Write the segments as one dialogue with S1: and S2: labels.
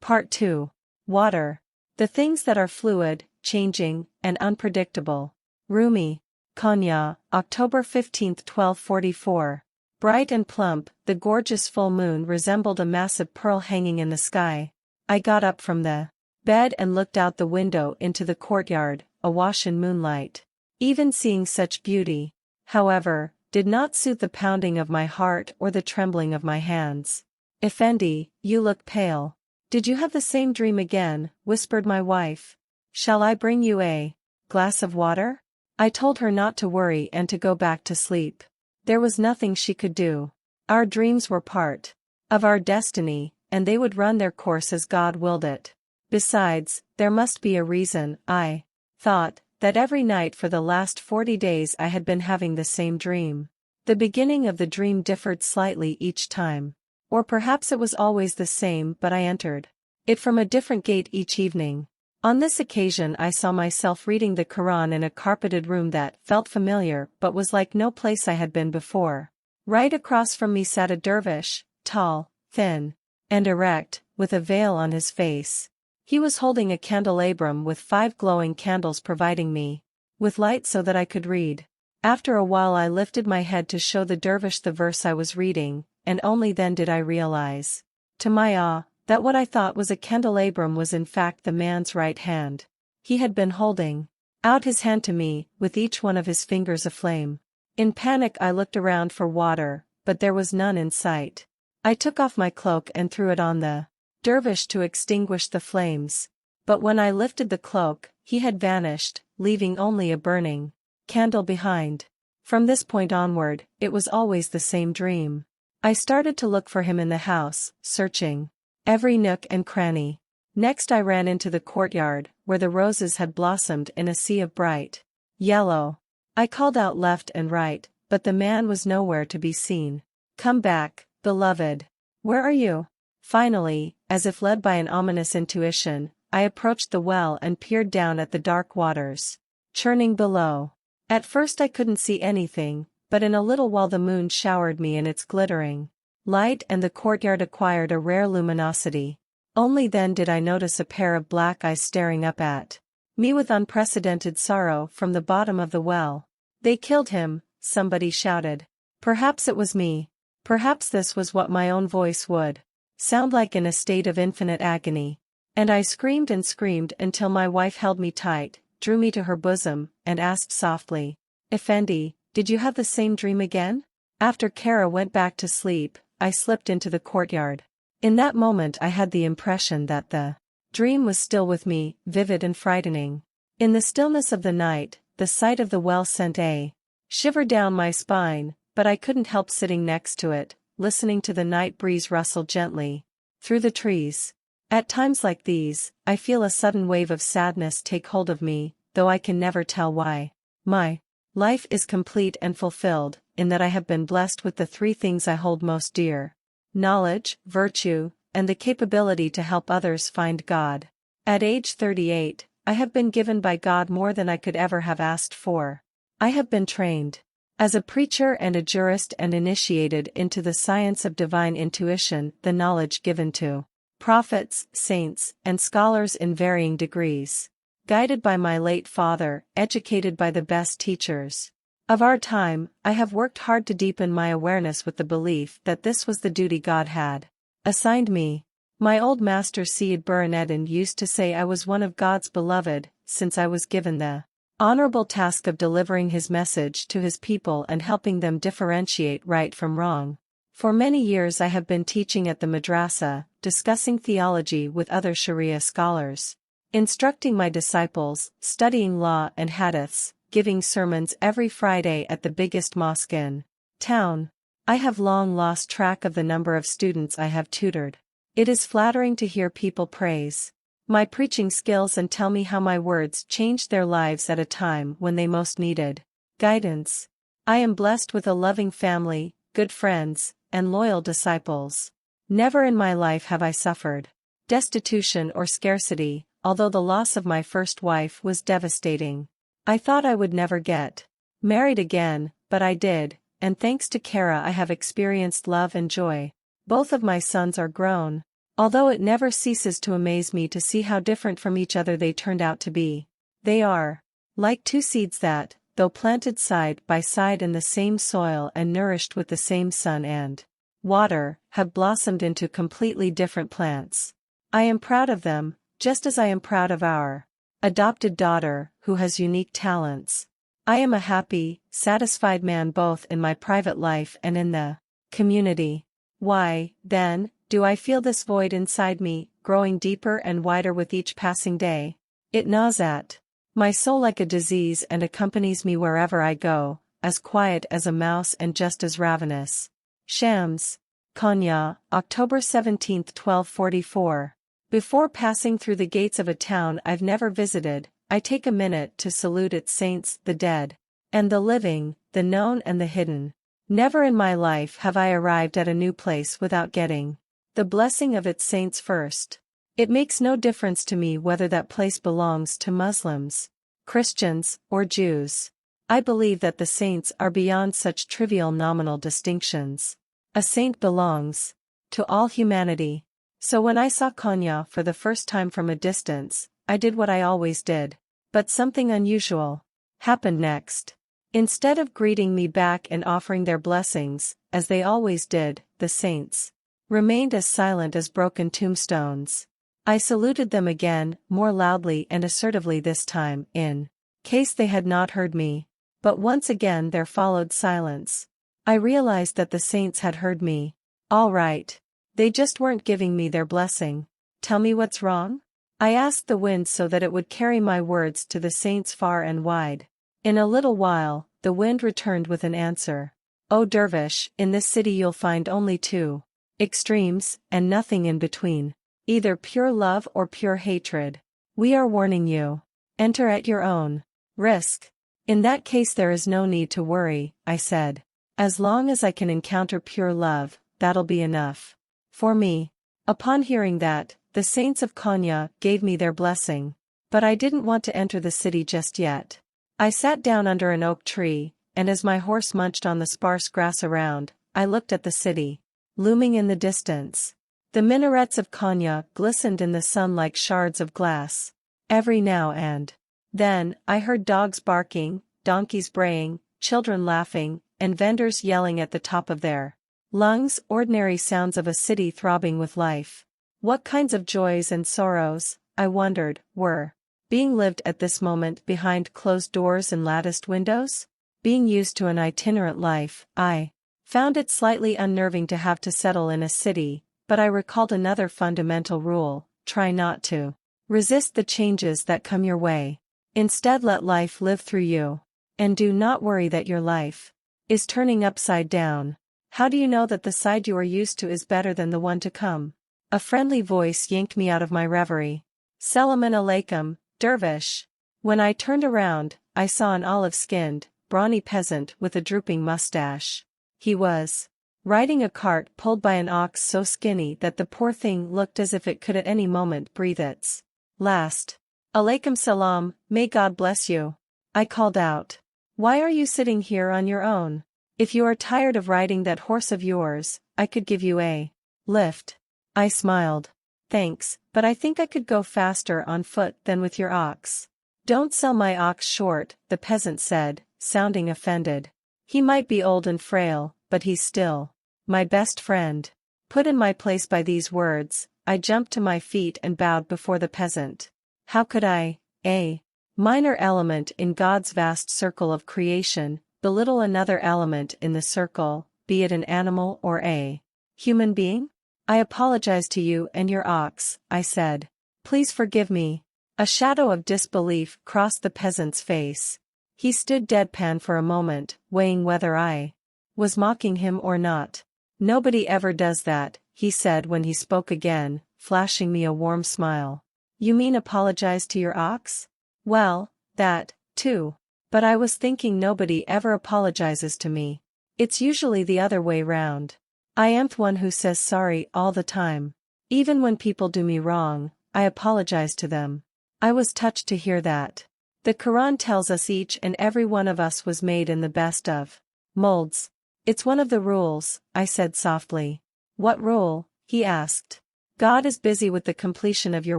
S1: Part 2. Water. The things that are fluid, changing, and unpredictable. Rumi. Konya, October 15, 1244. Bright and plump, the gorgeous full moon resembled a massive pearl hanging in the sky. I got up from the bed and looked out the window into the courtyard, awash in moonlight. Even seeing such beauty, however, did not soothe the pounding of my heart or the trembling of my hands. "Effendi, you look pale. Did you have the same dream again?" whispered my wife. "Shall I bring you a glass of water?" I told her not to worry and to go back to sleep. There was nothing she could do. Our dreams were part of our destiny, and they would run their course as God willed it. Besides, there must be a reason. I thought that every night for the last 40 days I had been having the same dream. The beginning of the dream differed slightly each time. Or perhaps it was always the same, but I entered it from a different gate each evening. On this occasion I saw myself reading the Quran in a carpeted room that felt familiar but was like no place I had been before. Right across from me sat a dervish, tall, thin, and erect, with a veil on his face. He was holding a candelabrum with 5 glowing candles providing me with light so that I could read. After a while I lifted my head to show the dervish the verse I was reading, and only then did I realize, to my awe, that what I thought was a candelabrum was in fact the man's right hand. He had been holding out his hand to me, with each one of his fingers aflame. In panic I looked around for water, but there was none in sight. I took off my cloak and threw it on the dervish to extinguish the flames. But when I lifted the cloak, he had vanished, leaving only a burning candle behind. From this point onward, it was always the same dream. I started to look for him in the house, searching every nook and cranny. Next I ran into the courtyard, where the roses had blossomed in a sea of bright yellow. I called out left and right, but the man was nowhere to be seen. "Come back, beloved. Where are you?" Finally, as if led by an ominous intuition, I approached the well and peered down at the dark waters churning below. At first I couldn't see anything, but in a little while the moon showered me in its glittering light and the courtyard acquired a rare luminosity. Only then did I notice a pair of black eyes staring up at me with unprecedented sorrow from the bottom of the well. "They killed him," somebody shouted. Perhaps it was me. Perhaps this was what my own voice would sound like in a state of infinite agony. And I screamed and screamed until my wife held me tight, drew me to her bosom, and asked softly, "Effendi, did you have the same dream again?" After Kara went back to sleep, I slipped into the courtyard. In that moment I had the impression that the dream was still with me, vivid and frightening. In the stillness of the night, the sight of the well sent a shiver down my spine, but I couldn't help sitting next to it, listening to the night breeze rustle gently through the trees. At times like these, I feel a sudden wave of sadness take hold of me, though I can never tell why. My life is complete and fulfilled, in that I have been blessed with the 3 things I hold most dear: knowledge, virtue, and the capability to help others find God. At age 38, I have been given by God more than I could ever have asked for. I have been trained as a preacher and a jurist and initiated into the science of divine intuition, the knowledge given to prophets, saints, and scholars in varying degrees. Guided by my late father, educated by the best teachers of our time, I have worked hard to deepen my awareness with the belief that this was the duty God had assigned me. My old master Seyd Burhanedin used to say I was one of God's beloved, since I was given the honorable task of delivering his message to his people and helping them differentiate right from wrong. For many years I have been teaching at the madrasa, discussing theology with other Sharia scholars, instructing my disciples, studying law and hadiths, giving sermons every Friday at the biggest mosque in town. I have long lost track of the number of students I have tutored. It is flattering to hear people praise my preaching skills and tell me how my words changed their lives at a time when they most needed guidance. I am blessed with a loving family, good friends, and loyal disciples. Never in my life have I suffered destitution or scarcity, although the loss of my first wife was devastating. I thought I would never get married again, but I did, and thanks to Kara I have experienced love and joy. Both of my sons are grown. Although it never ceases to amaze me to see how different from each other they turned out to be. They are like two seeds that, though planted side by side in the same soil and nourished with the same sun and water, have blossomed into completely different plants. I am proud of them, just as I am proud of our adopted daughter, who has unique talents. I am a happy, satisfied man both in my private life and in the community. Why, then, do I feel this void inside me, growing deeper and wider with each passing day? It gnaws at my soul like a disease and accompanies me wherever I go, as quiet as a mouse and just as ravenous. Shams, Konya, October 17, 1244. Before passing through the gates of a town I've never visited, I take a minute to salute its saints, the dead, and the living, the known and the hidden. Never in my life have I arrived at a new place without getting the blessing of its saints first. It makes no difference to me whether that place belongs to Muslims, Christians, or Jews. I believe that the saints are beyond such trivial nominal distinctions. A saint belongs to all humanity. So when I saw Konya for the first time from a distance, I did what I always did. But something unusual happened next. Instead of greeting me back and offering their blessings, as they always did, the saints remained as silent as broken tombstones. I saluted them again, more loudly and assertively this time, in case they had not heard me. But once again there followed silence. I realized that the saints had heard me. All right. They just weren't giving me their blessing. Tell me what's wrong? I asked the wind so that it would carry my words to the saints far and wide. In a little while, the wind returned with an answer. O dervish, in this city you'll find only two extremes, and nothing in between. Either pure love or pure hatred. We are warning you. Enter at your own risk. In that case there is no need to worry, I said. As long as I can encounter pure love, that'll be enough for me. Upon hearing that, the saints of Konya gave me their blessing. But I didn't want to enter the city just yet. I sat down under an oak tree, and as my horse munched on the sparse grass around, I looked at the city, looming in the distance. The minarets of Konya glistened in the sun like shards of glass. Every now and then, I heard dogs barking, donkeys braying, children laughing, and vendors yelling at the top of their lungs, ordinary sounds of a city throbbing with life. What kinds of joys and sorrows, I wondered, were being lived at this moment behind closed doors and latticed windows? Being used to an itinerant life, I found it slightly unnerving to have to settle in a city, but I recalled another fundamental rule: try not to resist the changes that come your way. Instead, let life live through you. And do not worry that your life is turning upside down. How do you know that the side you are used to is better than the one to come? A friendly voice yanked me out of my reverie. Selamun alaikum, dervish. When I turned around, I saw an olive-skinned, brawny peasant with a drooping mustache. He was riding a cart pulled by an ox so skinny that the poor thing looked as if it could at any moment breathe its last. Alaikum salam, may God bless you. I called out. Why are you sitting here on your own? If you are tired of riding that horse of yours, I could give you a lift. I smiled. Thanks, but I think I could go faster on foot than with your ox. Don't sell my ox short, the peasant said, sounding offended. He might be old and frail, but he's still my best friend. Put in my place by these words, I jumped to my feet and bowed before the peasant. How could I, a minor element in God's vast circle of creation, belittle another element in the circle, be it an animal or a human being? I apologize to you and your ox, I said. Please forgive me. A shadow of disbelief crossed the peasant's face. He stood deadpan for a moment, weighing whether I was mocking him or not. Nobody ever does that, he said when he spoke again, flashing me a warm smile. You mean apologize to your ox? Well, that, too. But I was thinking nobody ever apologizes to me. It's usually the other way round. I am the one who says sorry all the time. Even when people do me wrong, I apologize to them. I was touched to hear that. The Quran tells us each and every one of us was made in the best of molds. It's one of the rules, I said softly. What rule? He asked. God is busy with the completion of your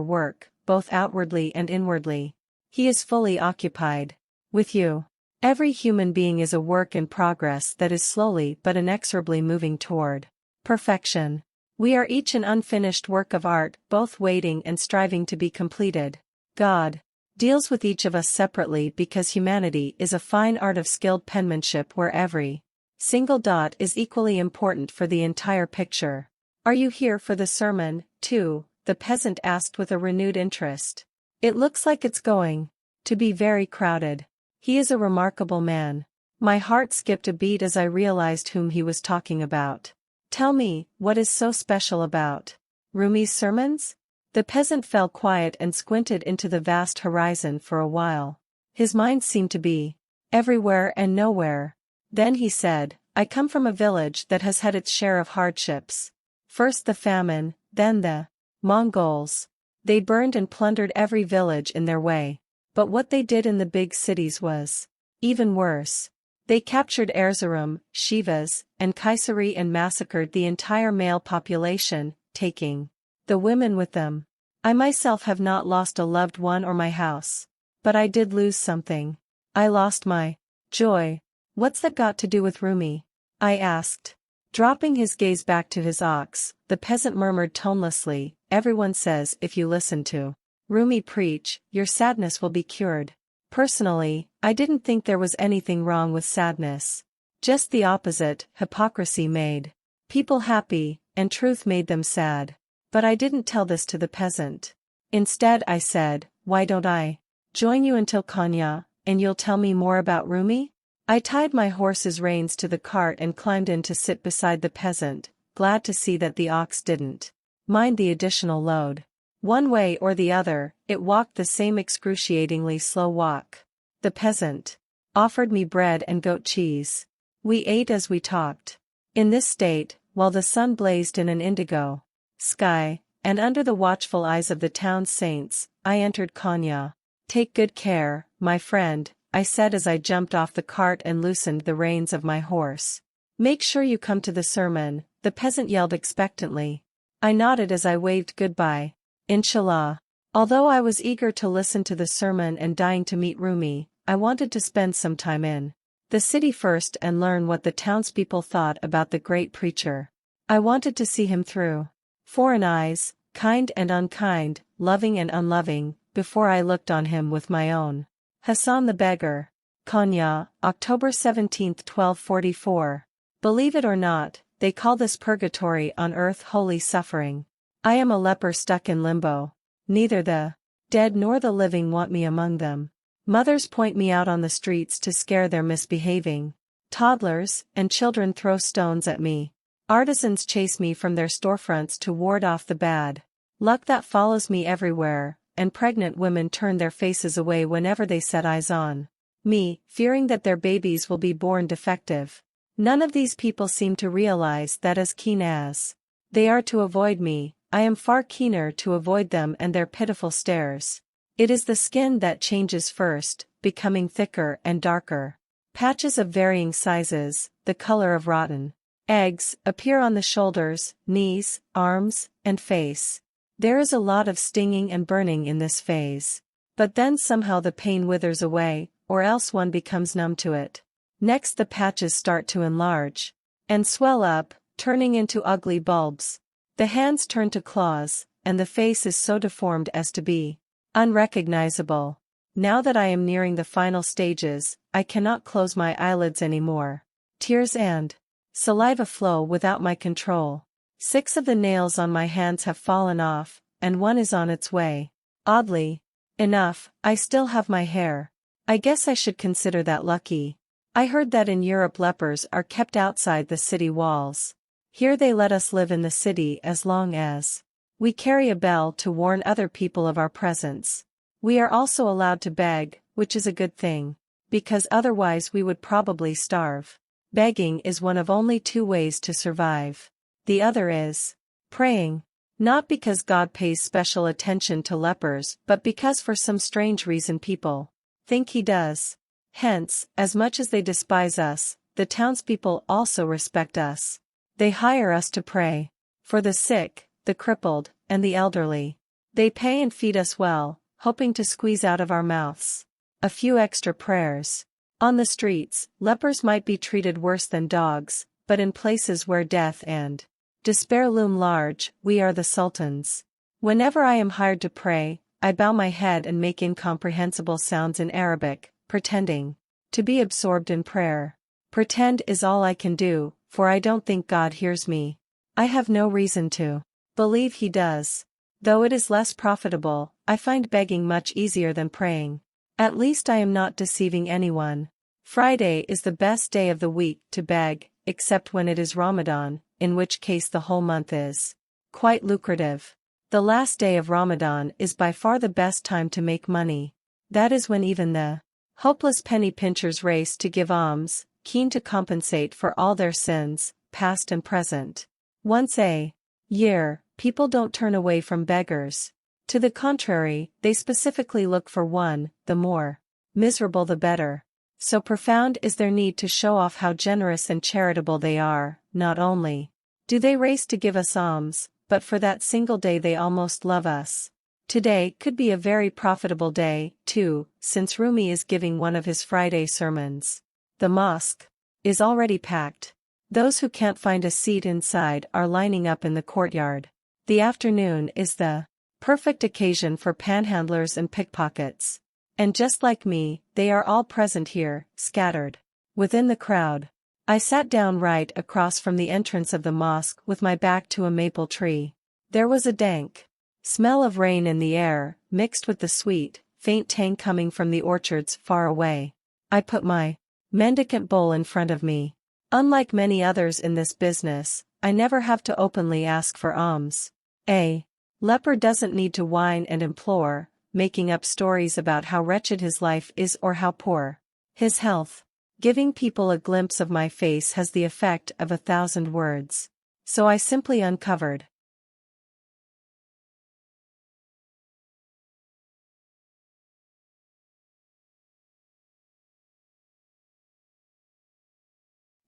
S1: work, both outwardly and inwardly. He is fully occupied with you. Every human being is a work in progress that is slowly but inexorably moving toward perfection. We are each an unfinished work of art, both waiting and striving to be completed. God deals with each of us separately because humanity is a fine art of skilled penmanship where every single dot is equally important for the entire picture. Are you here for the sermon, too? The peasant asked with a renewed interest. It looks like it's going to be very crowded. He is a remarkable man. My heart skipped a beat as I realized whom he was talking about. Tell me, what is so special about Rumi's sermons? The peasant fell quiet and squinted into the vast horizon for a while. His mind seemed to be everywhere and nowhere. Then he said, I come from a village that has had its share of hardships. First the famine, then the Mongols. They burned and plundered every village in their way. But what they did in the big cities was even worse. They captured Erzurum, Sivas, and Kayseri and massacred the entire male population, taking the women with them. I myself have not lost a loved one or my house. But I did lose something. I lost my joy. What's that got to do with Rumi? I asked. Dropping his gaze back to his ox, the peasant murmured tonelessly, everyone says if you listen to Rumi preach, your sadness will be cured. Personally, I didn't think there was anything wrong with sadness. Just the opposite, hypocrisy made people happy, and truth made them sad. But I didn't tell this to the peasant. Instead I said, why don't I join you until Konya, and you'll tell me more about Rumi? I tied my horse's reins to the cart and climbed in to sit beside the peasant, glad to see that the ox didn't mind the additional load. One way or the other, it walked the same excruciatingly slow walk. The peasant offered me bread and goat cheese. We ate as we talked. In this state, while the sun blazed in an indigo sky, and under the watchful eyes of the town's saints, I entered Konya. Take good care, my friend, I said as I jumped off the cart and loosened the reins of my horse. Make sure you come to the sermon, the peasant yelled expectantly. I nodded as I waved goodbye. Inshallah. Although I was eager to listen to the sermon and dying to meet Rumi, I wanted to spend some time in the city first and learn what the townspeople thought about the great preacher. I wanted to see him through foreign eyes, kind and unkind, loving and unloving, before I looked on him with my own. Hassan the Beggar. Konya, October 17, 1244. Believe it or not, they call this purgatory on earth holy suffering. I am a leper stuck in limbo. Neither the dead nor the living want me among them. Mothers point me out on the streets to scare their misbehaving toddlers, and children throw stones at me. Artisans chase me from their storefronts to ward off the bad luck that follows me everywhere, and pregnant women turn their faces away whenever they set eyes on me, fearing that their babies will be born defective. None of these people seem to realize that as keen as they are to avoid me, I am far keener to avoid them and their pitiful stares. It is the skin that changes first, becoming thicker and darker. Patches of varying sizes, the color of rotten eggs, appear on the shoulders, knees, arms, and face. There is a lot of stinging and burning in this phase. But then somehow the pain withers away, or else one becomes numb to it. Next the patches start to enlarge and swell up, turning into ugly bulbs. The hands turn to claws, and the face is so deformed as to be unrecognizable. Now that I am nearing the final stages, I cannot close my eyelids anymore. Tears and saliva flow without my control. 6 of the nails on my hands have fallen off, and one is on its way. Oddly enough, I still have my hair. I guess I should consider that lucky. I heard that in Europe lepers are kept outside the city walls. Here they let us live in the city as long as we carry a bell to warn other people of our presence. We are also allowed to beg, which is a good thing, because otherwise we would probably starve. Begging is one of only 2 ways to survive. The other is praying. Not because God pays special attention to lepers, but because for some strange reason people think he does. Hence, as much as they despise us, the townspeople also respect us. They hire us to pray for the sick, the crippled, and the elderly. They pay and feed us well, hoping to squeeze out of our mouths a few extra prayers. On the streets, lepers might be treated worse than dogs, but in places where death and despair loom large, we are the sultans. Whenever I am hired to pray, I bow my head and make incomprehensible sounds in Arabic, pretending to be absorbed in prayer. Pretend is all I can do, for I don't think God hears me. I have no reason to believe He does. Though it is less profitable, I find begging much easier than praying. At least I am not deceiving anyone. Friday is the best day of the week to beg, except when it is Ramadan, in which case the whole month is quite lucrative. The last day of Ramadan is by far the best time to make money. That is when even the hopeless penny pinchers race to give alms, keen to compensate for all their sins, past and present. Once a year, people don't turn away from beggars. To the contrary, they specifically look for one, the more miserable the better. So profound is their need to show off how generous and charitable they are. Not only do they race to give us alms, but for that single day they almost love us. Today could be a very profitable day, too, since Rumi is giving one of his Friday sermons. The mosque is already packed. Those who can't find a seat inside are lining up in the courtyard. The afternoon is the perfect occasion for panhandlers and pickpockets. And just like me, they are all present here, scattered within the crowd. I sat down right across from the entrance of the mosque with my back to a maple tree. There was a dank smell of rain in the air, mixed with the sweet, faint tang coming from the orchards far away. I put my mendicant bowl in front of me. Unlike many others in this business, I never have to openly ask for alms. A leper doesn't need to whine and implore, making up stories about how wretched his life is or how poor his health. Giving people a glimpse of my face has the effect of 1,000 words. So I simply uncovered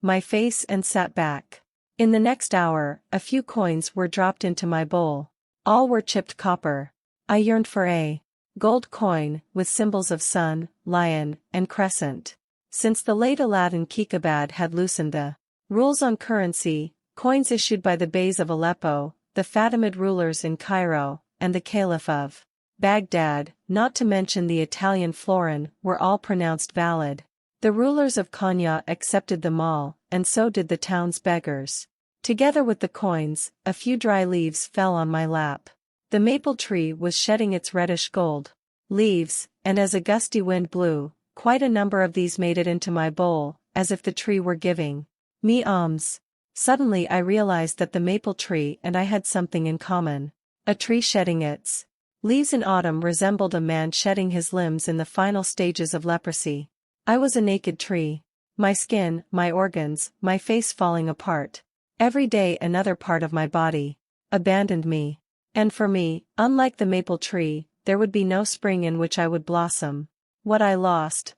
S1: my face and sat back. In the next hour, a few coins were dropped into my bowl. All were chipped copper. I yearned for a gold coin, with symbols of sun, lion, and crescent. Since the late Aladdin Kikabad had loosened the rules on currency, coins issued by the Beys of Aleppo, the Fatimid rulers in Cairo, and the Caliph of Baghdad, not to mention the Italian florin, were all pronounced valid. The rulers of Konya accepted them all, and so did the town's beggars. Together with the coins, a few dry leaves fell on my lap. The maple tree was shedding its reddish gold leaves, and as a gusty wind blew, quite a number of these made it into my bowl, as if the tree were giving me alms. Suddenly I realized that the maple tree and I had something in common. A tree shedding its leaves in autumn resembled a man shedding his limbs in the final stages of leprosy. I was a naked tree. My skin, my organs, my face falling apart. Every day another part of my body abandoned me. And for me, unlike the maple tree, there would be no spring in which I would blossom. What I lost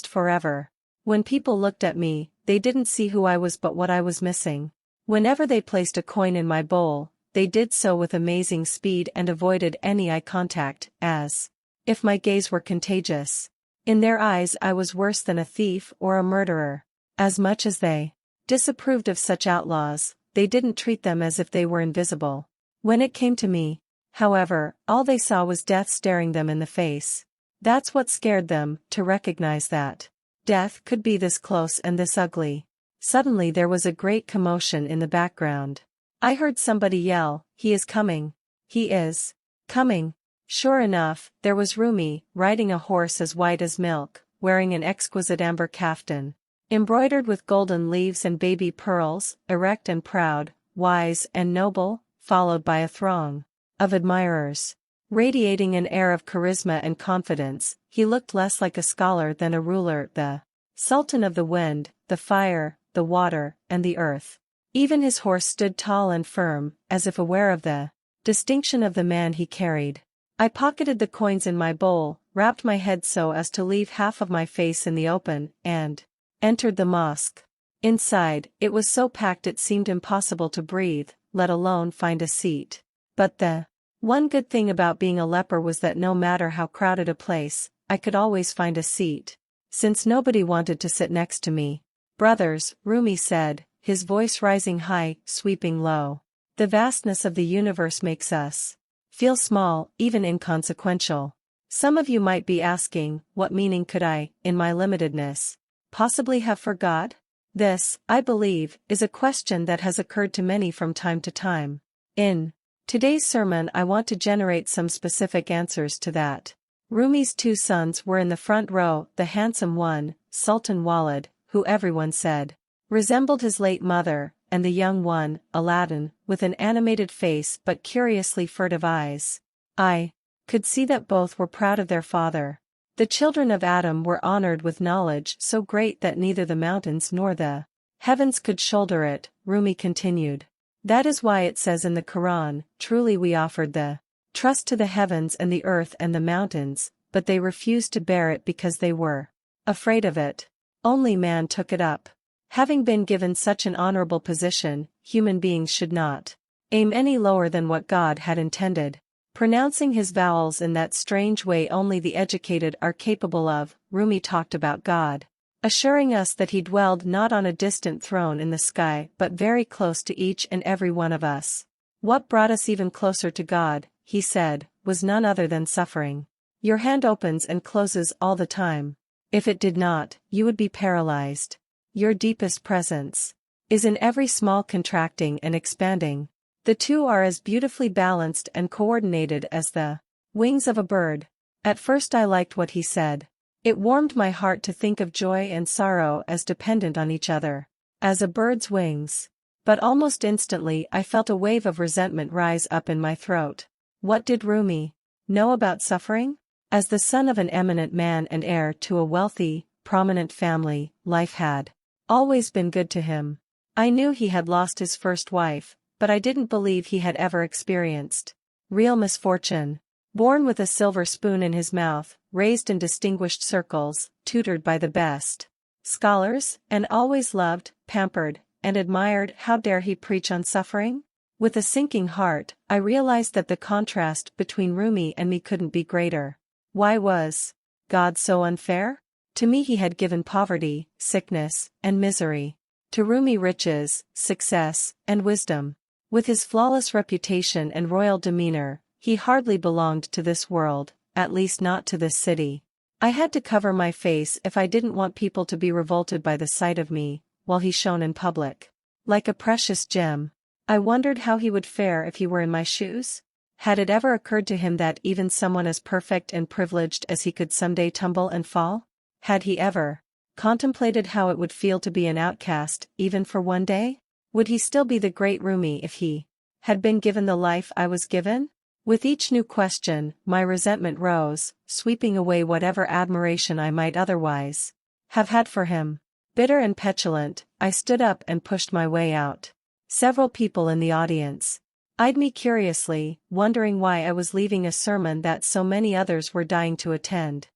S1: forever. When people looked at me, they didn't see who I was but what I was missing. Whenever they placed a coin in my bowl, they did so with amazing speed and avoided any eye contact, as if my gaze were contagious. In their eyes I was worse than a thief or a murderer. As much as they disapproved of such outlaws, they didn't treat them as if they were invisible. When it came to me, however, all they saw was death staring them in the face. That's what scared them, to recognize that death could be this close and this ugly. Suddenly there was a great commotion in the background. I heard somebody yell, "He is coming! He is coming!" Sure enough, there was Rumi, riding a horse as white as milk, wearing an exquisite amber kaftan, embroidered with golden leaves and baby pearls, erect and proud, wise and noble, followed by a throng of admirers. Radiating an air of charisma and confidence, he looked less like a scholar than a ruler, the sultan of the wind, the fire, the water, and the earth. Even his horse stood tall and firm, as if aware of the distinction of the man he carried. I pocketed the coins in my bowl, wrapped my head so as to leave half of my face in the open, and entered the mosque. Inside, it was so packed it seemed impossible to breathe, let alone find a seat. But the One good thing about being a leper was that no matter how crowded a place, I could always find a seat. Since nobody wanted to sit next to me. Brothers, Rumi said, his voice rising high, sweeping low. The vastness of the universe makes us feel small, even inconsequential. Some of you might be asking, what meaning could I, in my limitedness, possibly have for God? This, I believe, is a question that has occurred to many from time to time. In today's sermon, I want to generate some specific answers to that. Rumi's two sons were in the front row, the handsome one, Sultan Walid, who everyone said resembled his late mother, and the young one, Aladdin, with an animated face but curiously furtive eyes. I could see that both were proud of their father. The children of Adam were honored with knowledge so great that neither the mountains nor the heavens could shoulder it, Rumi continued. That is why it says in the Quran, truly we offered the trust to the heavens and the earth and the mountains, but they refused to bear it because they were afraid of it. Only man took it up. Having been given such an honorable position, human beings should not aim any lower than what God had intended. Pronouncing his vowels in that strange way only the educated are capable of, Rumi talked about God, assuring us that he dwelled not on a distant throne in the sky but very close to each and every one of us. What brought us even closer to God, he said, was none other than suffering. Your hand opens and closes all the time. If it did not, you would be paralyzed. Your deepest presence is in every small contracting and expanding. The two are as beautifully balanced and coordinated as the wings of a bird. At first I liked what he said. It warmed my heart to think of joy and sorrow as dependent on each other, as a bird's wings. But almost instantly I felt a wave of resentment rise up in my throat. What did Rumi know about suffering? As the son of an eminent man and heir to a wealthy, prominent family, life had always been good to him. I knew he had lost his first wife, but I didn't believe he had ever experienced real misfortune. Born with a silver spoon in his mouth, raised in distinguished circles, tutored by the best scholars, and always loved, pampered, and admired, how dare he preach on suffering? With a sinking heart, I realized that the contrast between Rumi and me couldn't be greater. Why was God so unfair? To me he had given poverty, sickness, and misery. To Rumi riches, success, and wisdom. With his flawless reputation and royal demeanor, he hardly belonged to this world, at least not to this city. I had to cover my face if I didn't want people to be revolted by the sight of me, while he shone in public like a precious gem. I wondered how he would fare if he were in my shoes. Had it ever occurred to him that even someone as perfect and privileged as he could someday tumble and fall? Had he ever contemplated how it would feel to be an outcast, even for one day? Would he still be the great Rumi if he had been given the life I was given? With each new question, my resentment rose, sweeping away whatever admiration I might otherwise have had for him. Bitter and petulant, I stood up and pushed my way out. Several people in the audience eyed me curiously, wondering why I was leaving a sermon that so many others were dying to attend.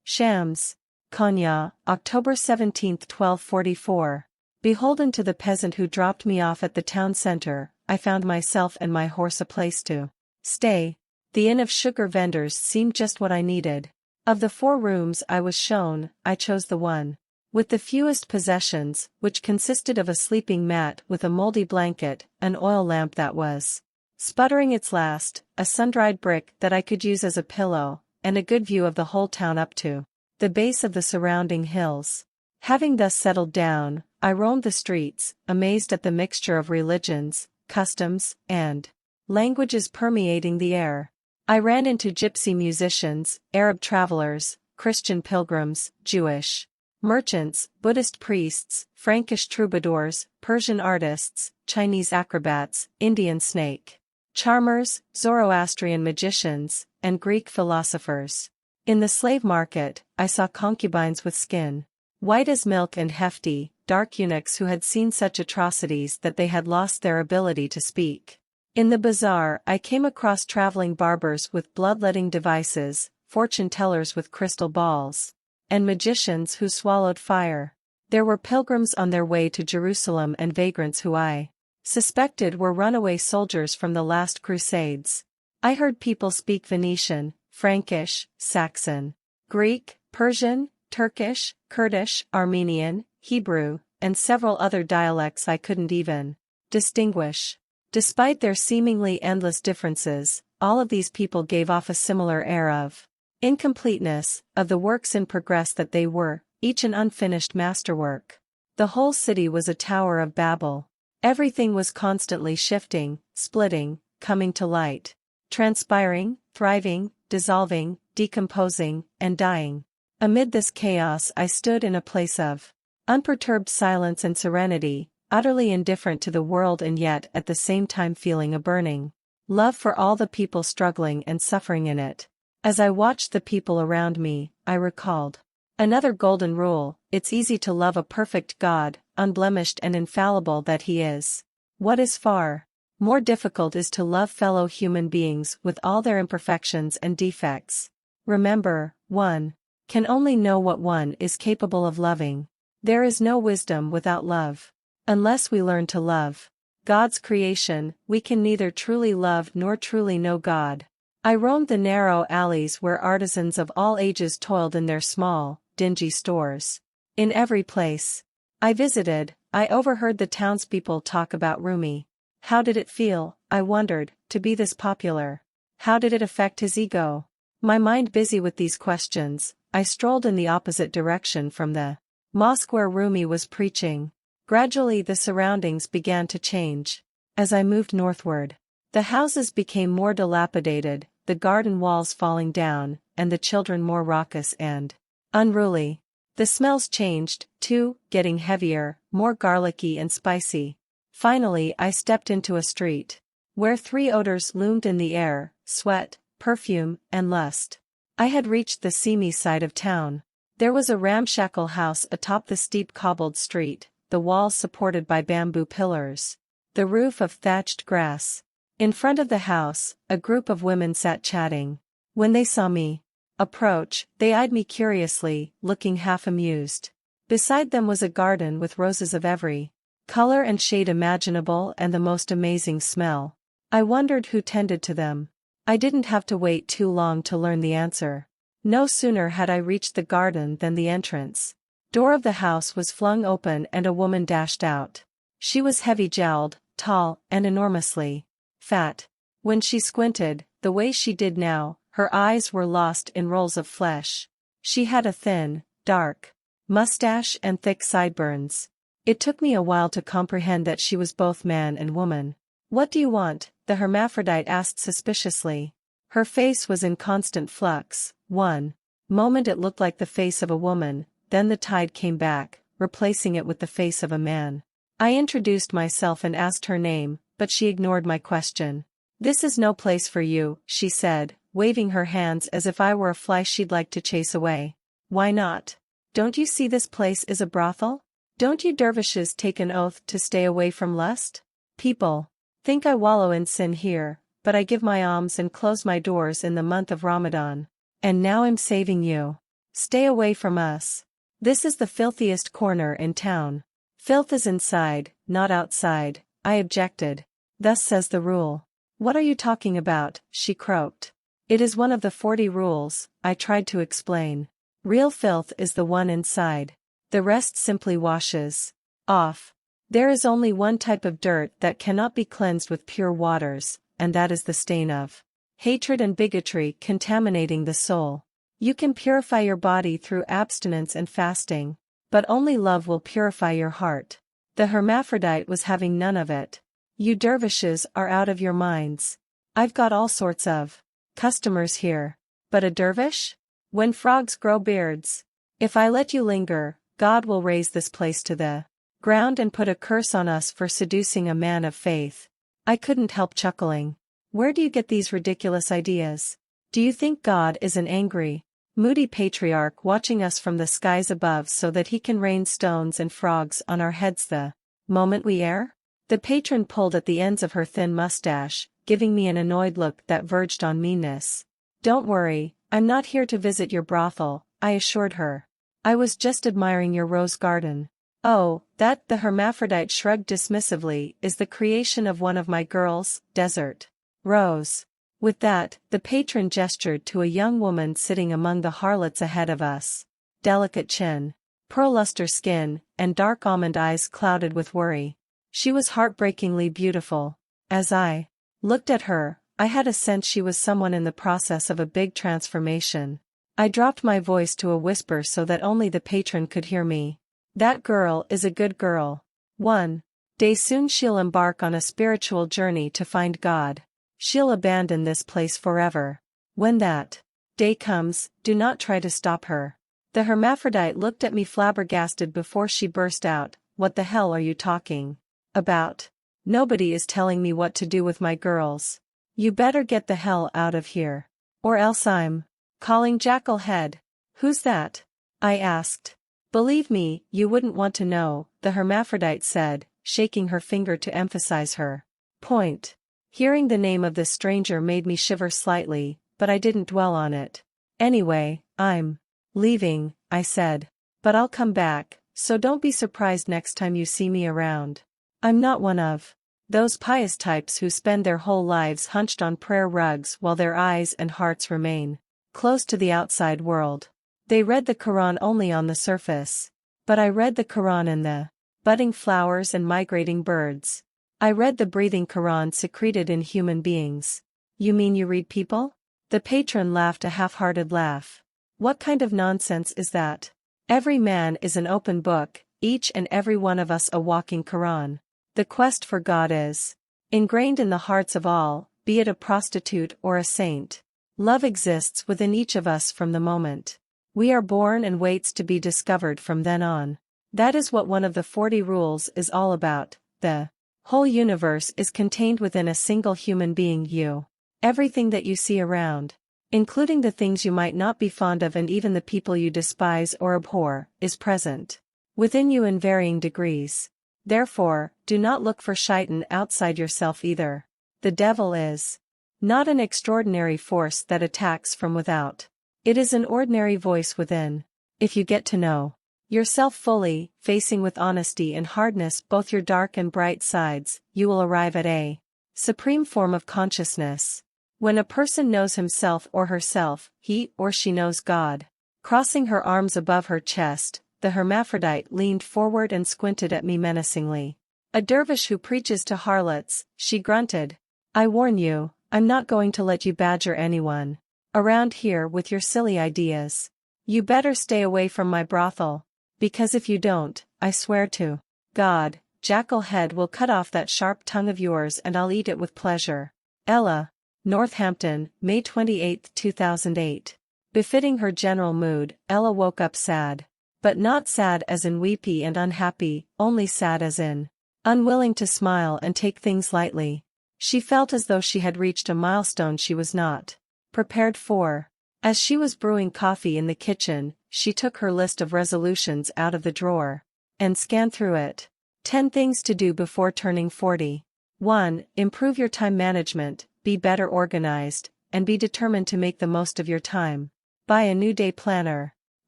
S1: Shams, Konya, October 17, 1244. Beholden to the peasant who dropped me off at the town center, I found myself and my horse a place to stay. The inn of sugar vendors seemed just what I needed. Of the 4 rooms I was shown, I chose the one with the fewest possessions, which consisted of a sleeping mat with a moldy blanket, an oil lamp that was sputtering its last, a sun-dried brick that I could use as a pillow, and a good view of the whole town up to the base of the surrounding hills. Having thus settled down, I roamed the streets, amazed at the mixture of religions, customs, and languages permeating the air. I ran into gypsy musicians, Arab travelers, Christian pilgrims, Jewish merchants, Buddhist priests, Frankish troubadours, Persian artists, Chinese acrobats, Indian snake charmers, Zoroastrian magicians, and Greek philosophers. In the slave market, I saw concubines with skin white as milk and hefty, dark eunuchs who had seen such atrocities that they had lost their ability to speak. In the bazaar, I came across traveling barbers with bloodletting devices, fortune-tellers with crystal balls, and magicians who swallowed fire. There were pilgrims on their way to Jerusalem and vagrants who I suspected were runaway soldiers from the last crusades. I heard people speak Venetian, Frankish, Saxon, Greek, Persian, Turkish, Kurdish, Armenian, Hebrew, and several other dialects I couldn't even distinguish. Despite their seemingly endless differences, all of these people gave off a similar air of incompleteness, of the works in progress that they were, each an unfinished masterwork. The whole city was a Tower of Babel. Everything was constantly shifting, splitting, coming to light, transpiring, thriving, dissolving, decomposing, and dying. Amid this chaos I stood in a place of unperturbed silence and serenity, utterly indifferent to the world and yet at the same time feeling a burning love for all the people struggling and suffering in it. As I watched the people around me, I recalled another golden rule: it's easy to love a perfect God, unblemished and infallible that He is. What is far more difficult is to love fellow human beings with all their imperfections and defects. Remember, one can only know what one is capable of loving. There is no wisdom without love. Unless we learn to love God's creation, we can neither truly love nor truly know God. I roamed the narrow alleys where artisans of all ages toiled in their small, dingy stores. In every place I visited, I overheard the townspeople talk about Rumi. How did it feel, I wondered, to be this popular? How did it affect his ego? My mind busy with these questions, I strolled in the opposite direction from the mosque where Rumi was preaching. Gradually the surroundings began to change. As I moved northward, the houses became more dilapidated, the garden walls falling down, and the children more raucous and unruly. The smells changed, too, getting heavier, more garlicky and spicy. Finally I stepped into a street where three odors loomed in the air: sweat, perfume, and lust. I had reached the seamy side of town. There was a ramshackle house atop the steep cobbled street, the walls supported by bamboo pillars, the roof of thatched grass. In front of the house, a group of women sat chatting. When they saw me approach, they eyed me curiously, looking half amused. Beside them was a garden with roses of every color and shade imaginable and the most amazing smell. I wondered who tended to them. I didn't have to wait too long to learn the answer. No sooner had I reached the garden than the entrance door of the house was flung open and a woman dashed out. She was heavy-jowled, tall, and enormously fat. When she squinted, the way she did now, her eyes were lost in rolls of flesh. She had a thin, dark mustache and thick sideburns. It took me a while to comprehend that she was both man and woman. "What do you want?" the hermaphrodite asked suspiciously. Her face was in constant flux. One moment it looked like the face of a woman, then the tide came back, replacing it with the face of a man. I introduced myself and asked her name, but she ignored my question. "This is no place for you," she said, waving her hands as if I were a fly she'd like to chase away. "Why not? Don't you see this place is a brothel? Don't you dervishes take an oath to stay away from lust? People think I wallow in sin here, but I give my alms and close my doors in the month of Ramadan. And now I'm saving you. Stay away from us. This is the filthiest corner in town." "Filth is inside, not outside," I objected. "Thus says the rule." "What are you talking about?" she croaked. "It is one of the 40 rules," I tried to explain. "Real filth is the one inside. The rest simply washes off. There is only one type of dirt that cannot be cleansed with pure waters, and that is the stain of hatred and bigotry contaminating the soul. You can purify your body through abstinence and fasting, but only love will purify your heart." The hermaphrodite was having none of it. "You dervishes are out of your minds. I've got all sorts of customers here. But a dervish? When frogs grow beards. If I let you linger, God will raise this place to the ground and put a curse on us for seducing a man of faith." I couldn't help chuckling. "Where do you get these ridiculous ideas? Do you think God is an angry, moody patriarch watching us from the skies above so that he can rain stones and frogs on our heads the moment we err?" The patron pulled at the ends of her thin mustache, giving me an annoyed look that verged on meanness. "Don't worry, I'm not here to visit your brothel," I assured her. "I was just admiring your rose garden." Oh, that, the hermaphrodite shrugged dismissively, is the creation of one of my girls, Desert Rose. With that, the patron gestured to a young woman sitting among the harlots ahead of us. Delicate chin, pearl-luster skin, and dark almond eyes clouded with worry. She was heartbreakingly beautiful. As I looked at her, I had a sense she was someone in the process of a big transformation. I dropped my voice to a whisper so that only the patron could hear me. That girl is a good girl. One day soon she'll embark on a spiritual journey to find God. She'll abandon this place forever. When that day comes, do not try to stop her. The hermaphrodite looked at me flabbergasted before she burst out, "What the hell are you talking about? Nobody is telling me what to do with my girls. You better get the hell out of here. Or else I'm calling Jackal Head." "Who's that?" I asked. "Believe me, you wouldn't want to know," the hermaphrodite said, shaking her finger to emphasize her point. Hearing the name of this stranger made me shiver slightly, but I didn't dwell on it. "Anyway, I'm leaving," I said. "But I'll come back, so don't be surprised next time you see me around. I'm not one of those pious types who spend their whole lives hunched on prayer rugs while their eyes and hearts remain closed to the outside world." They read the Quran only on the surface. But I read the Quran in the budding flowers and migrating birds. I read the breathing Quran secreted in human beings. "You mean you read people?" The patron laughed a half-hearted laugh. "What kind of nonsense is that? Every man is an open book, each and every one of us a walking Quran. The quest for God is ingrained in the hearts of all, be it a prostitute or a saint. Love exists within each of us from the moment we are born and waits to be discovered from then on. That is what one of the 40 rules is all about. The whole universe is contained within a single human being, you. Everything that you see around, including the things you might not be fond of and even the people you despise or abhor, is present within you in varying degrees. Therefore, do not look for shaitan outside yourself either. The devil is not an extraordinary force that attacks from without. It is an ordinary voice within. If you get to know yourself fully, facing with honesty and hardness both your dark and bright sides, you will arrive at a supreme form of consciousness. When a person knows himself or herself, he or she knows God. Crossing her arms above her chest, the hermaphrodite leaned forward and squinted at me menacingly. "A dervish who preaches to harlots," she grunted. "I warn you, I'm not going to let you badger anyone around here with your silly ideas. You better stay away from my brothel, because if you don't, I swear to God, Jackal Head will cut off that sharp tongue of yours and I'll eat it with pleasure." Ella, Northampton, May 28, 2008. Befitting her general mood, Ella woke up sad. But not sad as in weepy and unhappy, only sad as in unwilling to smile and take things lightly. She felt as though she had reached a milestone she was not prepared for. As she was brewing coffee in the kitchen, she took her list of resolutions out of the drawer and scanned through it. 10 things to do before turning 40. 1. Improve your time management, be better organized, and be determined to make the most of your time. Buy a new day planner.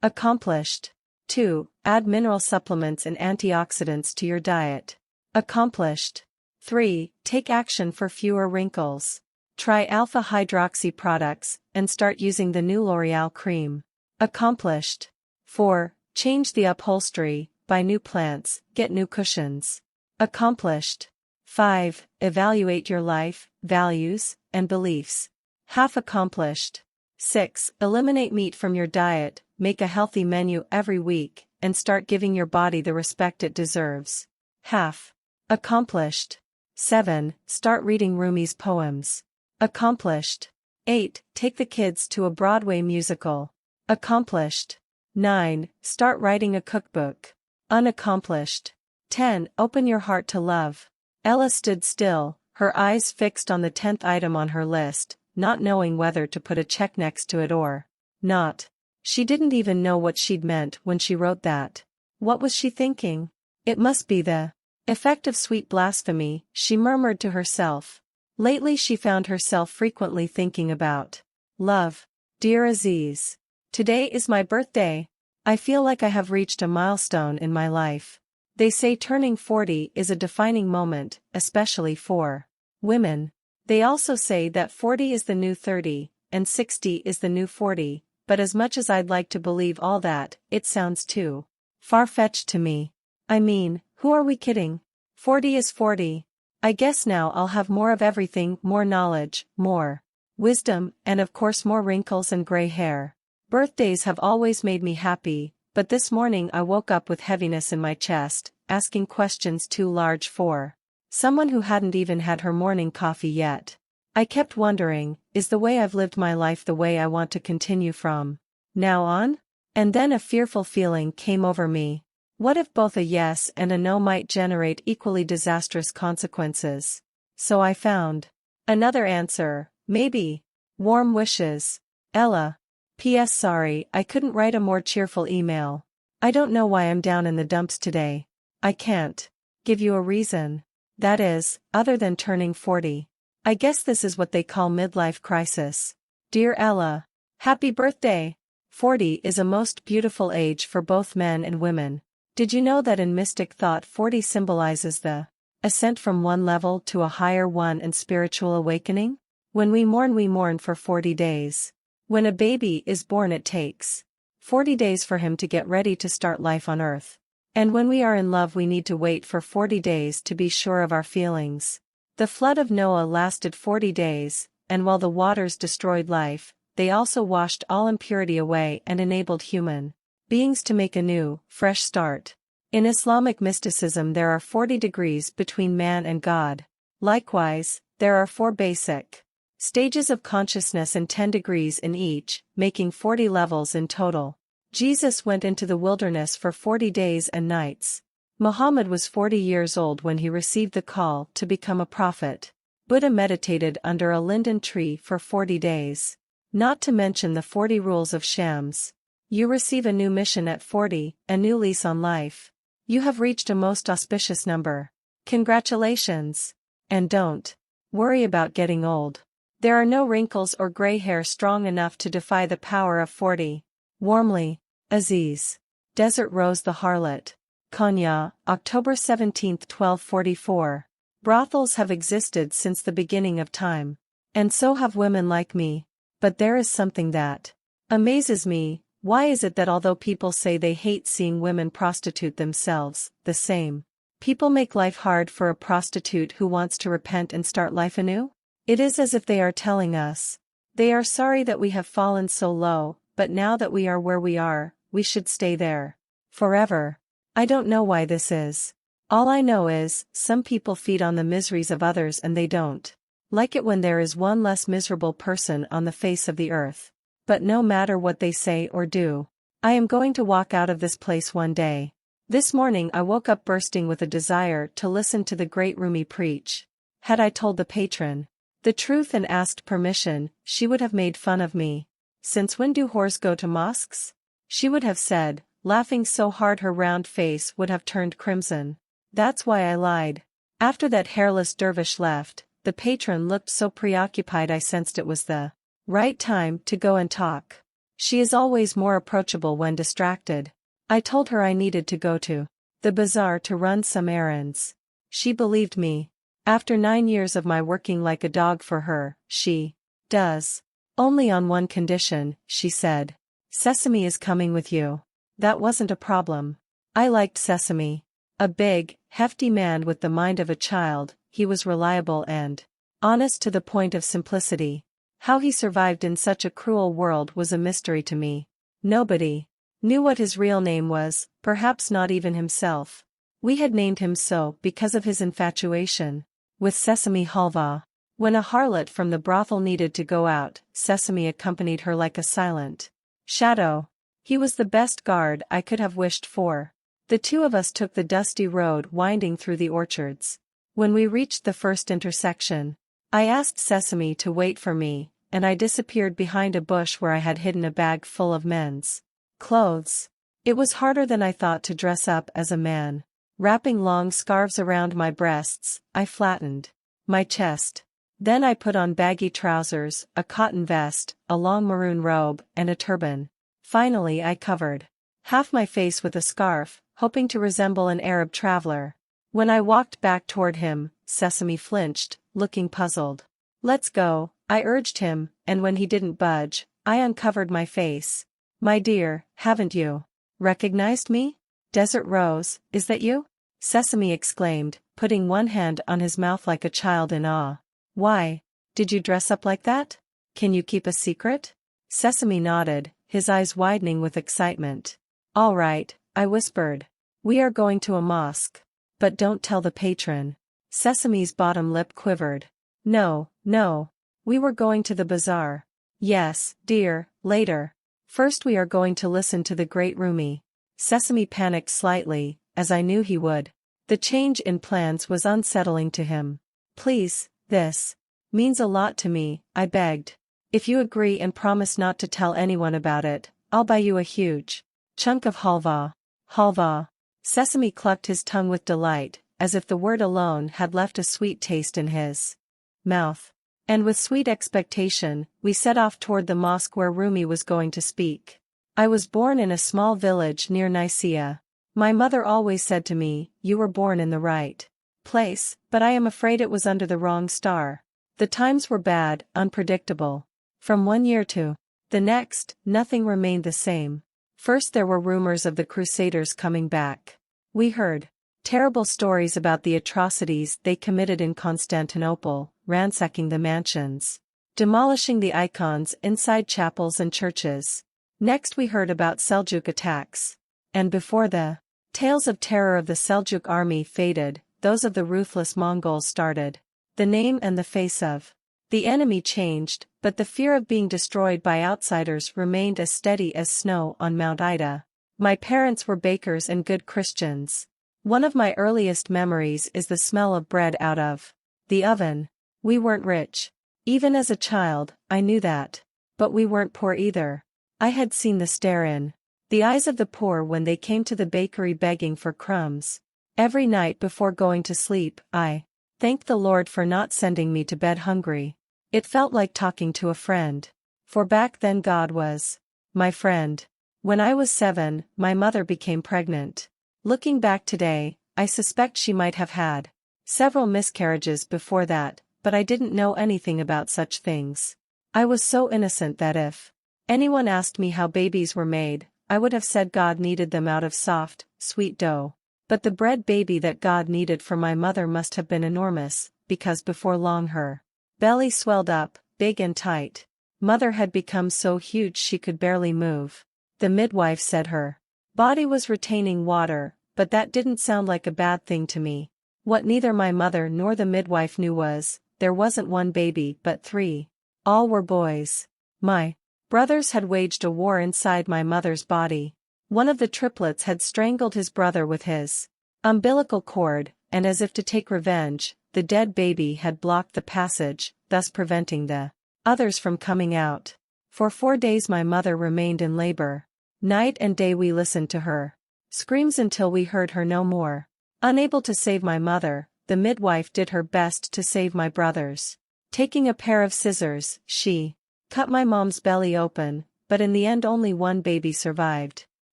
S1: Accomplished. 2. Add mineral supplements and antioxidants to your diet. Accomplished. 3. Take action for fewer wrinkles. Try alpha hydroxy products, and start using the new L'Oreal cream. Accomplished. 4. Change the upholstery, buy new plants, get new cushions. Accomplished. 5. Evaluate your life, values, and beliefs. Half accomplished. 6. Eliminate meat from your diet, make a healthy menu every week, and start giving your body the respect it deserves. Half accomplished. 7. Start reading Rumi's poems. Accomplished. 8. Take the kids to a Broadway musical. Accomplished. 9. Start writing a cookbook. Unaccomplished. 10. Open your heart to love. Ella stood still, her eyes fixed on the 10th item on her list, not knowing whether to put a check next to it or not. She didn't even know what she'd meant when she wrote that. What was she thinking? It must be the effect of sweet blasphemy, she murmured to herself. Lately she found herself frequently thinking about love. Dear Aziz, today is my birthday. I feel like I have reached a milestone in my life. They say turning 40 is a defining moment, especially for women. They also say that 40 is the new 30, and 60 is the new 40, but as much as I'd like to believe all that, it sounds too far-fetched to me. I mean, who are we kidding? 40 is 40. I guess now I'll have more of everything, more knowledge, more wisdom, and of course more wrinkles and gray hair. Birthdays have always made me happy, but this morning I woke up with heaviness in my chest, asking questions too large for someone who hadn't even had her morning coffee yet. I kept wondering, is the way I've lived my life the way I want to continue from now on? And then a fearful feeling came over me. What if both a yes and a no might generate equally disastrous consequences? So I found another answer, maybe. Warm wishes. Ella. P.S. Sorry, I couldn't write a more cheerful email. I don't know why I'm down in the dumps today. I can't give you a reason. That is, other than turning 40. I guess this is what they call midlife crisis. Dear Ella. Happy birthday! 40 is a most beautiful age for both men and women. Did you know that in mystic thought 40 symbolizes the ascent from one level to a higher one and spiritual awakening? When we mourn for 40 days. When a baby is born it takes 40 days for him to get ready to start life on earth. And when we are in love we need to wait for 40 days to be sure of our feelings. The flood of Noah lasted 40 days, and while the waters destroyed life, they also washed all impurity away and enabled human beings to make a new, fresh start. In Islamic mysticism there are 40 degrees between man and God. Likewise, there are 4 basic stages of consciousness and 10 degrees in each, making 40 levels in total. Jesus went into the wilderness for 40 days and nights. Muhammad was 40 years old when he received the call to become a prophet. Buddha meditated under a linden tree for 40 days. Not to mention the 40 rules of Shams. You receive a new mission at 40, a new lease on life. You have reached a most auspicious number. Congratulations! And don't worry about getting old. There are no wrinkles or gray hair strong enough to defy the power of 40. Warmly, Aziz. Desert Rose the Harlot. Konya, October 17, 1244. Brothels have existed since the beginning of time. And so have women like me. But there is something that amazes me. Why is it that although people say they hate seeing women prostitute themselves, the same people make life hard for a prostitute who wants to repent and start life anew? It is as if they are telling us, they are sorry that we have fallen so low, but now that we are where we are, we should stay there forever. I don't know why this is. All I know is, some people feed on the miseries of others and they don't like it when there is one less miserable person on the face of the earth. But no matter what they say or do, I am going to walk out of this place one day. This morning I woke up bursting with a desire to listen to the great Rumi preach. Had I told the patron the truth and asked permission, she would have made fun of me. Since when do whores go to mosques? She would have said, laughing so hard her round face would have turned crimson. That's why I lied. After that hairless dervish left, the patron looked so preoccupied I sensed it was the right time to go and talk. She is always more approachable when distracted. I told her I needed to go to the bazaar to run some errands. She believed me. After 9 years of my working like a dog for her, she does. Only on one condition, she said. Sesame is coming with you. That wasn't a problem. I liked Sesame. A big, hefty man with the mind of a child, he was reliable and honest to the point of simplicity. How he survived in such a cruel world was a mystery to me. Nobody knew what his real name was, perhaps not even himself. We had named him so because of his infatuation with Sesame Halva. When a harlot from the brothel needed to go out, Sesame accompanied her like a silent shadow. He was the best guard I could have wished for. The two of us took the dusty road winding through the orchards. When we reached the first intersection, I asked Sesame to wait for me, and I disappeared behind a bush where I had hidden a bag full of men's clothes. It was harder than I thought to dress up as a man. Wrapping long scarves around my breasts, I flattened my chest. Then I put on baggy trousers, a cotton vest, a long maroon robe, and a turban. Finally I covered half my face with a scarf, hoping to resemble an Arab traveler. When I walked back toward him, Sesame flinched, looking puzzled. "Let's go," I urged him, and when he didn't budge, I uncovered my face. "My dear, haven't you recognized me? Desert Rose, is that you?" Sesame exclaimed, putting one hand on his mouth like a child in awe. "Why, did you dress up like that? Can you keep a secret?" Sesame nodded, his eyes widening with excitement. "All right," I whispered. "We are going to a mosque. But don't tell the patron." Sesame's bottom lip quivered. "No, no. We were going to the bazaar." "Yes, dear, later. First we are going to listen to the great Rumi." Sesame panicked slightly, as I knew he would. The change in plans was unsettling to him. "Please, this means a lot to me," I begged. "If you agree and promise not to tell anyone about it, I'll buy you a huge chunk of halva." Halva. Sesame clucked his tongue with delight, as if the word alone had left a sweet taste in his mouth. And with sweet expectation, we set off toward the mosque where Rumi was going to speak. I was born in a small village near Nicaea. My mother always said to me, "You were born in the right place," but I am afraid it was under the wrong star. The times were bad, unpredictable. From one year to the next, nothing remained the same. First there were rumors of the Crusaders coming back. We heard terrible stories about the atrocities they committed in Constantinople, ransacking the mansions, demolishing the icons inside chapels and churches. Next we heard about Seljuk attacks. And before the tales of terror of the Seljuk army faded, those of the ruthless Mongols started. The name and the face of the enemy changed, but the fear of being destroyed by outsiders remained as steady as snow on Mount Ida. My parents were bakers and good Christians. One of my earliest memories is the smell of bread out of the oven. We weren't rich. Even as a child, I knew that. But we weren't poor either. I had seen the stare in the eyes of the poor when they came to the bakery begging for crumbs. Every night before going to sleep, I thanked the Lord for not sending me to bed hungry. It felt like talking to a friend. For back then God was my friend. When I was 7, my mother became pregnant. Looking back today, I suspect she might have had several miscarriages before that, but I didn't know anything about such things. I was so innocent that if anyone asked me how babies were made, I would have said God kneaded them out of soft, sweet dough. But the bread baby that God kneaded for my mother must have been enormous, because before long her belly swelled up, big and tight. Mother had become so huge she could barely move. The midwife said her body was retaining water, but that didn't sound like a bad thing to me. What neither my mother nor the midwife knew was, there wasn't one baby but 3. All were boys. My brothers had waged a war inside my mother's body. One of the triplets had strangled his brother with his umbilical cord, and as if to take revenge, the dead baby had blocked the passage, thus preventing the others from coming out. For 4 days my mother remained in labor. Night and day we listened to her screams until we heard her no more. Unable to save my mother, the midwife did her best to save my brothers. Taking a pair of scissors, she cut my mom's belly open, but in the end only one baby survived.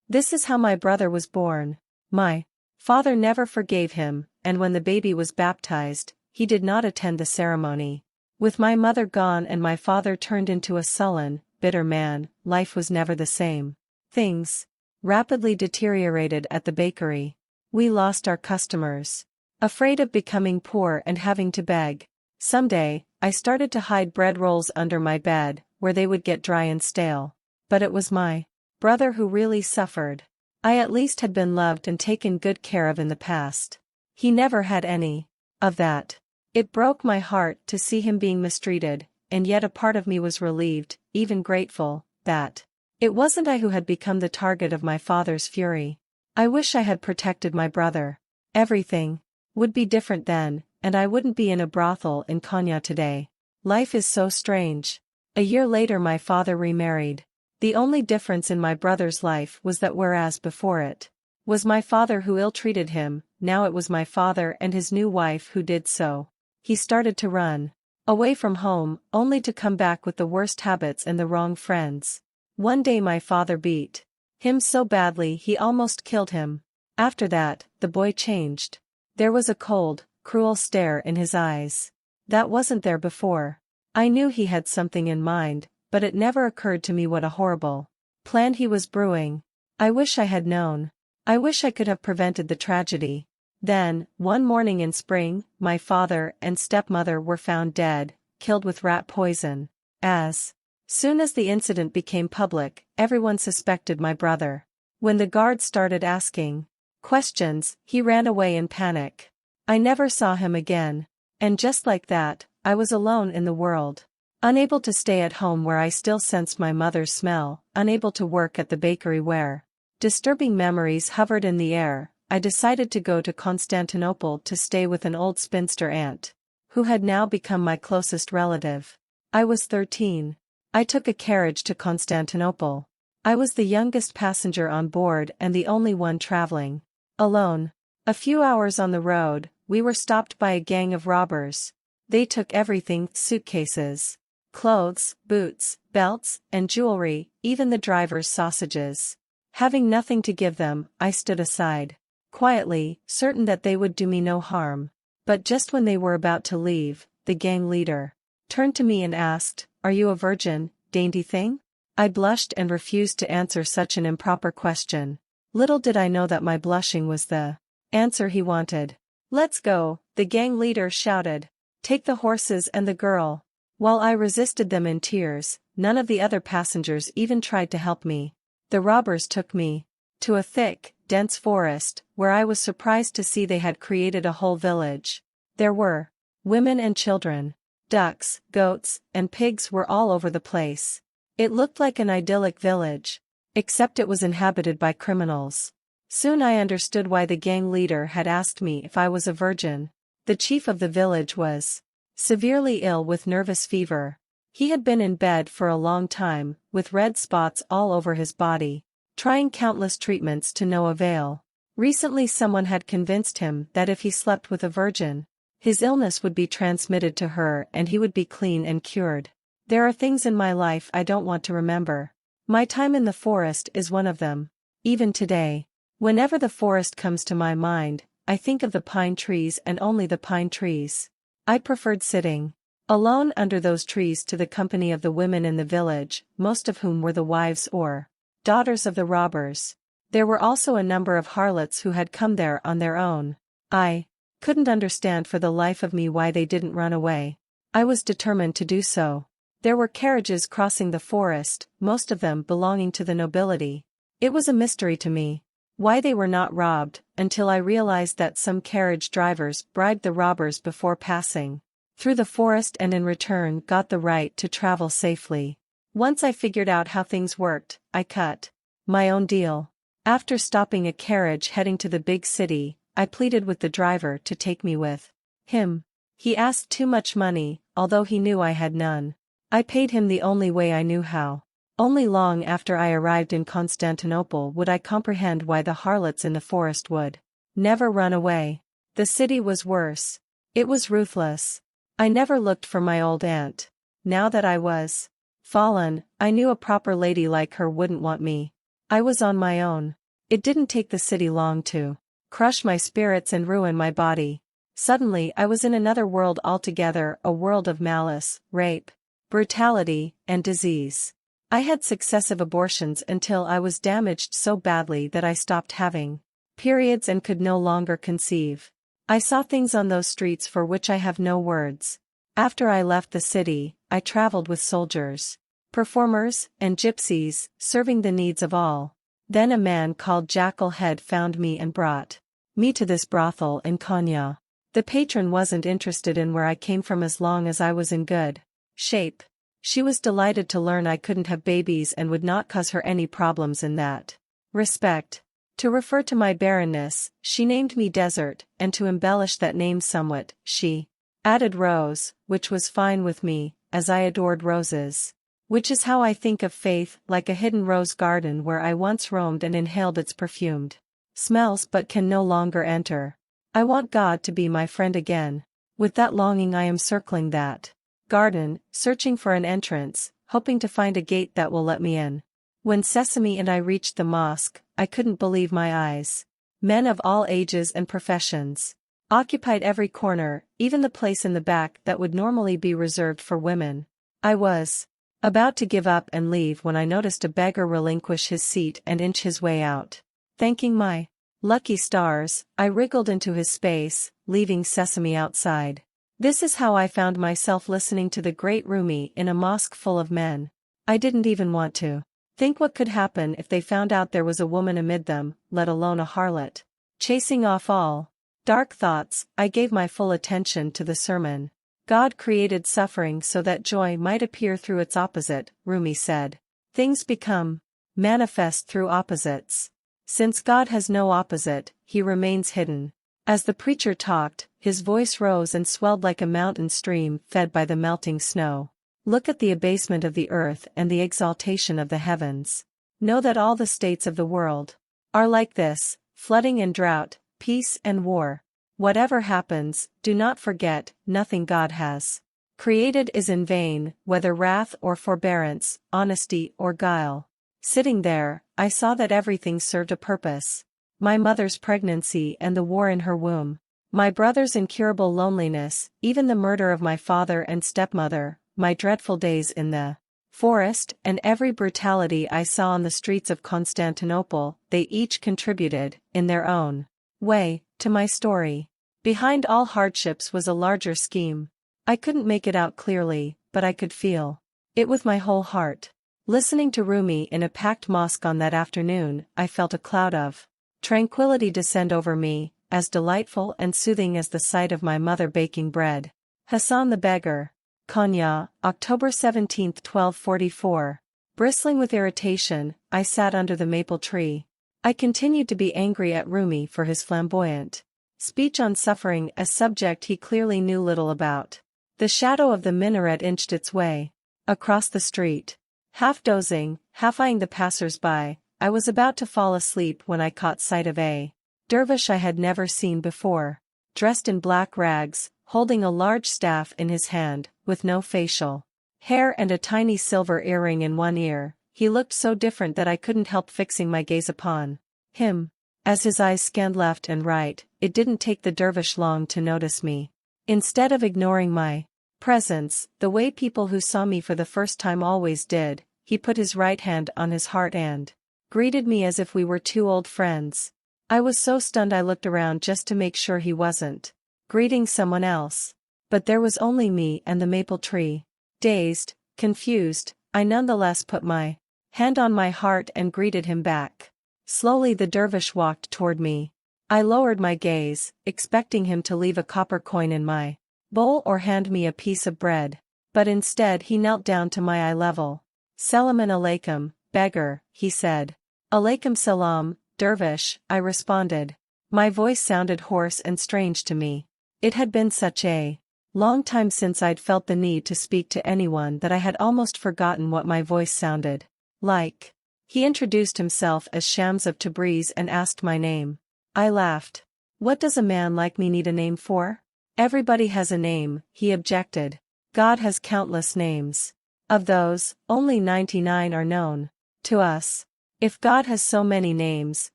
S1: This is how my brother was born. My father never forgave him, and when the baby was baptized, he did not attend the ceremony. With my mother gone and my father turned into a sullen, bitter man, life was never the same. Things rapidly deteriorated at the bakery. We lost our customers. Afraid of becoming poor and having to beg, someday, I started to hide bread rolls under my bed, where they would get dry and stale. But it was my brother who really suffered. I at least had been loved and taken good care of in the past. He never had any of that. It broke my heart to see him being mistreated, and yet a part of me was relieved, even grateful, that it wasn't I who had become the target of my father's fury. I wish I had protected my brother. Everything would be different then, and I wouldn't be in a brothel in Konya today. Life is so strange. A year later my father remarried. The only difference in my brother's life was that whereas before it was my father who ill-treated him, now it was my father and his new wife who did so. He started to run away from home, only to come back with the worst habits and the wrong friends. One day my father beat him so badly he almost killed him. After that, the boy changed. There was a cold, cruel stare in his eyes. That wasn't there before. I knew he had something in mind, but it never occurred to me what a horrible plan he was brewing. I wish I had known. I wish I could have prevented the tragedy. Then, one morning in spring, my father and stepmother were found dead, killed with rat poison. As soon as the incident became public, everyone suspected my brother. When the guards started asking questions, he ran away in panic. I never saw him again. And just like that, I was alone in the world. Unable to stay at home where I still sensed my mother's smell, unable to work at the bakery where disturbing memories hovered in the air, I decided to go to Constantinople to stay with an old spinster aunt, who had now become my closest relative. I was 13. I took a carriage to Constantinople. I was the youngest passenger on board and the only one traveling alone. A few hours on the road, we were stopped by a gang of robbers. They took everything: suitcases, clothes, boots, belts, and jewelry, even the driver's sausages. Having nothing to give them, I stood aside, quietly, certain that they would do me no harm. But just when they were about to leave, the gang leader turned to me and asked, "Are you a virgin, dainty thing?" I blushed and refused to answer such an improper question. Little did I know that my blushing was the answer he wanted. "Let's go," the gang leader shouted. "Take the horses and the girl." While I resisted them in tears, none of the other passengers even tried to help me. The robbers took me to a thick, dense forest, where I was surprised to see they had created a whole village. There were women and children. Ducks, goats, and pigs were all over the place. It looked like an idyllic village. Except it was inhabited by criminals. Soon I understood why the gang leader had asked me if I was a virgin. The chief of the village was severely ill with nervous fever. He had been in bed for a long time, with red spots all over his body, trying countless treatments to no avail. Recently someone had convinced him that if he slept with a virgin, his illness would be transmitted to her and he would be clean and cured. There are things in my life I don't want to remember. My time in the forest is one of them. Even today, whenever the forest comes to my mind, I think of the pine trees and only the pine trees. I preferred sitting alone under those trees to the company of the women in the village, most of whom were the wives or daughters of the robbers. There were also a number of harlots who had come there on their own. I couldn't understand for the life of me why they didn't run away. I was determined to do so. There were carriages crossing the forest, most of them belonging to the nobility. It was a mystery to me why they were not robbed, until I realized that some carriage drivers bribed the robbers before passing through the forest and in return got the right to travel safely. Once I figured out how things worked, I cut my own deal. After stopping a carriage heading to the big city, I pleaded with the driver to take me with him. He asked too much money, although he knew I had none. I paid him the only way I knew how. Only long after I arrived in Constantinople would I comprehend why the harlots in the forest would never run away. The city was worse. It was ruthless. I never looked for my old aunt. Now that I was fallen, I knew a proper lady like her wouldn't want me. I was on my own. It didn't take the city long to crush my spirits and ruin my body. Suddenly I was in another world altogether, a world of malice, rape, brutality, and disease. I had successive abortions until I was damaged so badly that I stopped having periods and could no longer conceive. I saw things on those streets for which I have no words. After I left the city, I traveled with soldiers, performers, and gypsies, serving the needs of all. Then a man called Jackal Head found me and brought me to this brothel in Konya. The patron wasn't interested in where I came from as long as I was in good shape. She was delighted to learn I couldn't have babies and would not cause her any problems in that respect. To refer to my barrenness, she named me Desert, and to embellish that name somewhat, she added Rose, which was fine with me, as I adored roses. Which is how I think of faith, like a hidden rose garden where I once roamed and inhaled its perfumed smells but can no longer enter. I want God to be my friend again. With that longing I am circling that garden, searching for an entrance, hoping to find a gate that will let me in. When Sesame and I reached the mosque, I couldn't believe my eyes. Men of all ages and professions occupied every corner, even the place in the back that would normally be reserved for women. I was about to give up and leave when I noticed a beggar relinquish his seat and inch his way out. Thanking my lucky stars, I wriggled into his space, leaving Sesame outside. This is how I found myself listening to the great Rumi in a mosque full of men. I didn't even want to think what could happen if they found out there was a woman amid them, let alone a harlot. Chasing off all dark thoughts, I gave my full attention to the sermon. God created suffering so that joy might appear through its opposite, Rumi said. Things become manifest through opposites. Since God has no opposite, he remains hidden. As the preacher talked, his voice rose and swelled like a mountain stream fed by the melting snow. Look at the abasement of the earth and the exaltation of the heavens. Know that all the states of the world are like this, flooding and drought, peace and war. Whatever happens, do not forget, nothing God has created is in vain, whether wrath or forbearance, honesty or guile. Sitting there, I saw that everything served a purpose. My mother's pregnancy and the war in her womb. My brother's incurable loneliness, even the murder of my father and stepmother, my dreadful days in the forest, and every brutality I saw on the streets of Constantinople, they each contributed, in their own way, to my story. Behind all hardships was a larger scheme. I couldn't make it out clearly, but I could feel it with my whole heart. Listening to Rumi in a packed mosque on that afternoon, I felt a cloud of tranquility descend over me, as delightful and soothing as the sight of my mother baking bread. Hassan the Beggar. Konya, October 17, 1244. Bristling with irritation, I sat under the maple tree. I continued to be angry at Rumi for his flamboyant speech on suffering, a subject he clearly knew little about. The shadow of the minaret inched its way across the street. Half dozing, half eyeing the passers-by, I was about to fall asleep when I caught sight of a dervish I had never seen before. Dressed in black rags, holding a large staff in his hand, with no facial hair and a tiny silver earring in one ear, he looked so different that I couldn't help fixing my gaze upon him. As his eyes scanned left and right, it didn't take the dervish long to notice me. Instead of ignoring my presence, the way people who saw me for the first time always did, he put his right hand on his heart and greeted me as if we were two old friends. I was so stunned I looked around just to make sure he wasn't greeting someone else. But there was only me and the maple tree. Dazed, confused, I nonetheless put my hand on my heart and greeted him back. Slowly the dervish walked toward me. I lowered my gaze, expecting him to leave a copper coin in my bowl or hand me a piece of bread. But instead he knelt down to my eye level. "Salamun alaikum, beggar," he said. "Alaikum salam, dervish," I responded. My voice sounded hoarse and strange to me. It had been such a long time since I'd felt the need to speak to anyone that I had almost forgotten what my voice sounded like. He introduced himself as Shams of Tabriz and asked my name. I laughed. "What does a man like me need a name for?" "Everybody has a name," he objected. "God has countless names. Of those, only 99 are known to us. If God has so many names,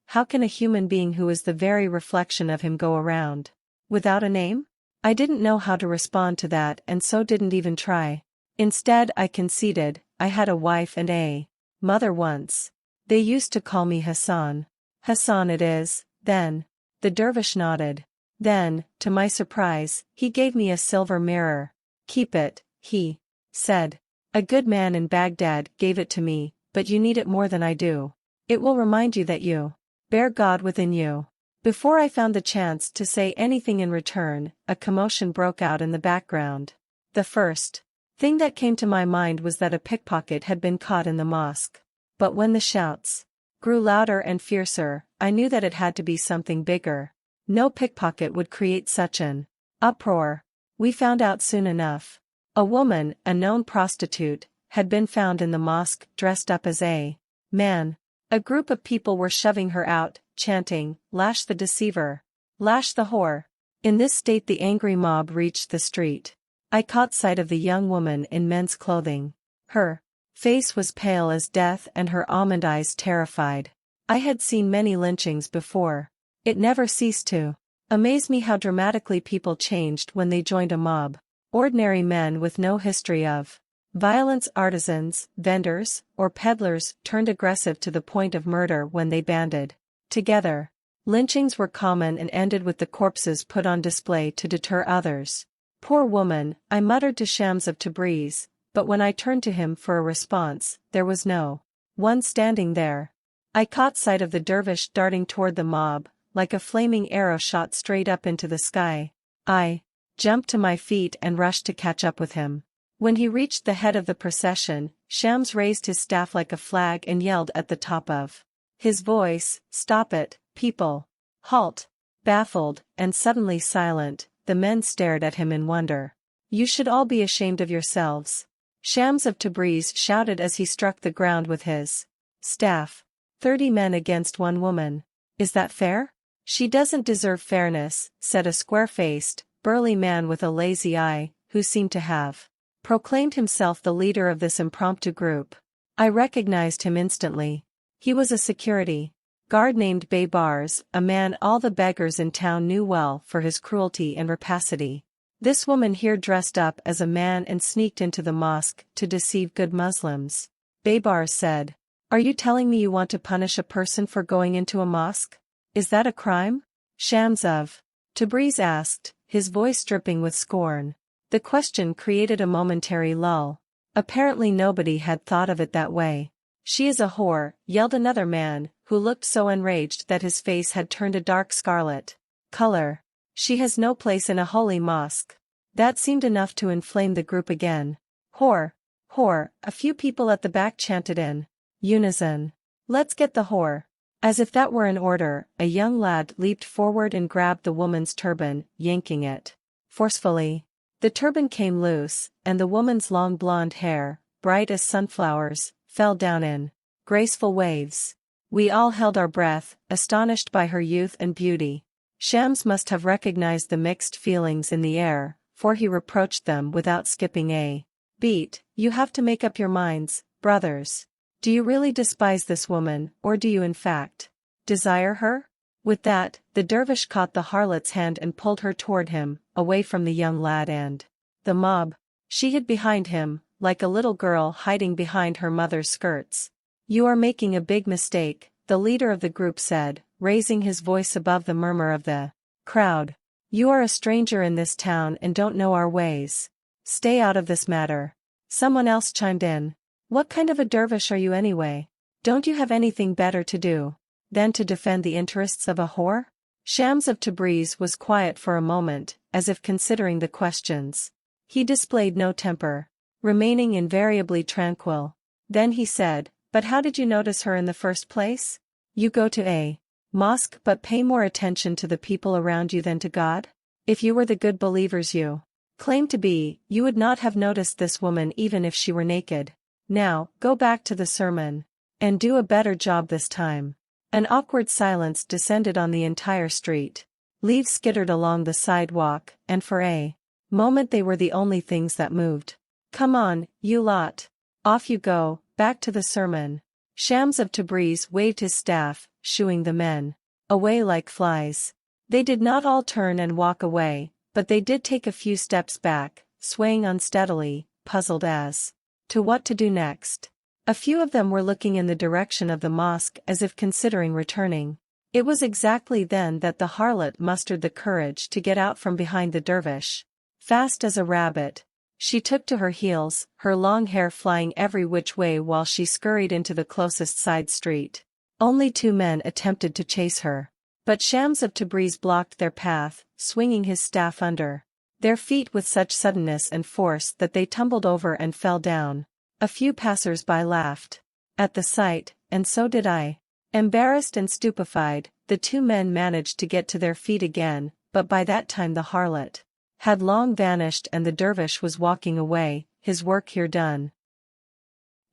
S1: how can a human being who is the very reflection of him go around without a name?" I didn't know how to respond to that and so didn't even try. Instead I conceded, "I had a wife and a mother once. They used to call me Hassan." "Hassan it is, then." The dervish nodded. Then, to my surprise, he gave me a silver mirror. "Keep it," he said. "A good man in Baghdad gave it to me, but you need it more than I do. It will remind you that you bear God within you." Before I found the chance to say anything in return, a commotion broke out in the background. The first thing that came to my mind was that a pickpocket had been caught in the mosque. But when the shouts grew louder and fiercer, I knew that it had to be something bigger. No pickpocket would create such an uproar. We found out soon enough. A woman, a known prostitute, had been found in the mosque dressed up as a man. A group of people were shoving her out, chanting, "Lash the deceiver! Lash the whore!" In this state the angry mob reached the street. I caught sight of the young woman in men's clothing. Her face was pale as death and her almond eyes terrified. I had seen many lynchings before, It never ceased to amaze me how dramatically people changed when they joined a mob. Ordinary men with no history of violence, artisans, vendors, or peddlers, turned aggressive to the point of murder when they banded together. Lynchings were common and ended with the corpses put on display to deter others. Poor woman, I muttered to Shams of Tabriz, but when I turned to him for a response, there was no one standing there. I caught sight of the dervish darting toward the mob, like a flaming arrow shot straight up into the sky. I jumped to my feet and rushed to catch up with him. When he reached the head of the procession, Shams raised his staff like a flag and yelled at the top of his voice, "Stop it, people! Halt!" Baffled, and suddenly silent, the men stared at him in wonder. "You should all be ashamed of yourselves," Shams of Tabriz shouted as he struck the ground with his staff. 30 men against 1 woman. Is that fair? She doesn't deserve fairness, said a square-faced, burly man with a lazy eye, who seemed to have proclaimed himself the leader of this impromptu group. I recognized him instantly. He was a security guard named Baybars, a man all the beggars in town knew well for his cruelty and rapacity. This woman here dressed up as a man and sneaked into the mosque to deceive good Muslims. Baybars said, "Are you telling me you want to punish a person for going into a mosque? Is that a crime?" Shams of Tabriz asked, his voice dripping with scorn. The question created a momentary lull. Apparently nobody had thought of it that way. "She is a whore," yelled another man, who looked so enraged that his face had turned a dark scarlet color. "She has no place in a holy mosque." That seemed enough to inflame the group again. "Whore! Whore!" a few people at the back chanted in unison. "Let's get the whore." As if that were an order, a young lad leaped forward and grabbed the woman's turban, yanking it forcefully. The turban came loose, and the woman's long blonde hair, bright as sunflowers, fell down in graceful waves. We all held our breath, astonished by her youth and beauty. Shams must have recognized the mixed feelings in the air, for he reproached them without skipping a beat. "You have to make up your minds, brothers. Do you really despise this woman, or do you in fact desire her?" With that, the dervish caught the harlot's hand and pulled her toward him, away from the young lad and the mob. She hid behind him, like a little girl hiding behind her mother's skirts. "You are making a big mistake," the leader of the group said, raising his voice above the murmur of the crowd. "You are a stranger in this town and don't know our ways. Stay out of this matter." Someone else chimed in. "What kind of a dervish are you anyway? Don't you have anything better to do than to defend the interests of a whore?" Shams of Tabriz was quiet for a moment, as if considering the questions. He displayed no temper, remaining invariably tranquil. Then he said, "But how did you notice her in the first place? You go to a mosque but pay more attention to the people around you than to God? If you were the good believers you claim to be, you would not have noticed this woman even if she were naked. Now, go back to the sermon. And do a better job this time." An awkward silence descended on the entire street. Leaves skittered along the sidewalk, and for a moment they were the only things that moved. "Come on, you lot. Off you go, back to the sermon." Shams of Tabriz waved his staff, shooing the men away like flies. They did not all turn and walk away, but they did take a few steps back, swaying unsteadily, puzzled as to what to do next. A few of them were looking in the direction of the mosque as if considering returning. It was exactly then that the harlot mustered the courage to get out from behind the dervish. Fast as a rabbit, she took to her heels, her long hair flying every which way while she scurried into the closest side street. Only 2 men attempted to chase her. But Shams of Tabriz blocked their path, swinging his staff under their feet with such suddenness and force that they tumbled over and fell down. A few passers-by laughed at the sight, and so did I. Embarrassed and stupefied, the 2 men managed to get to their feet again, but by that time the harlot had long vanished and the dervish was walking away, his work here done.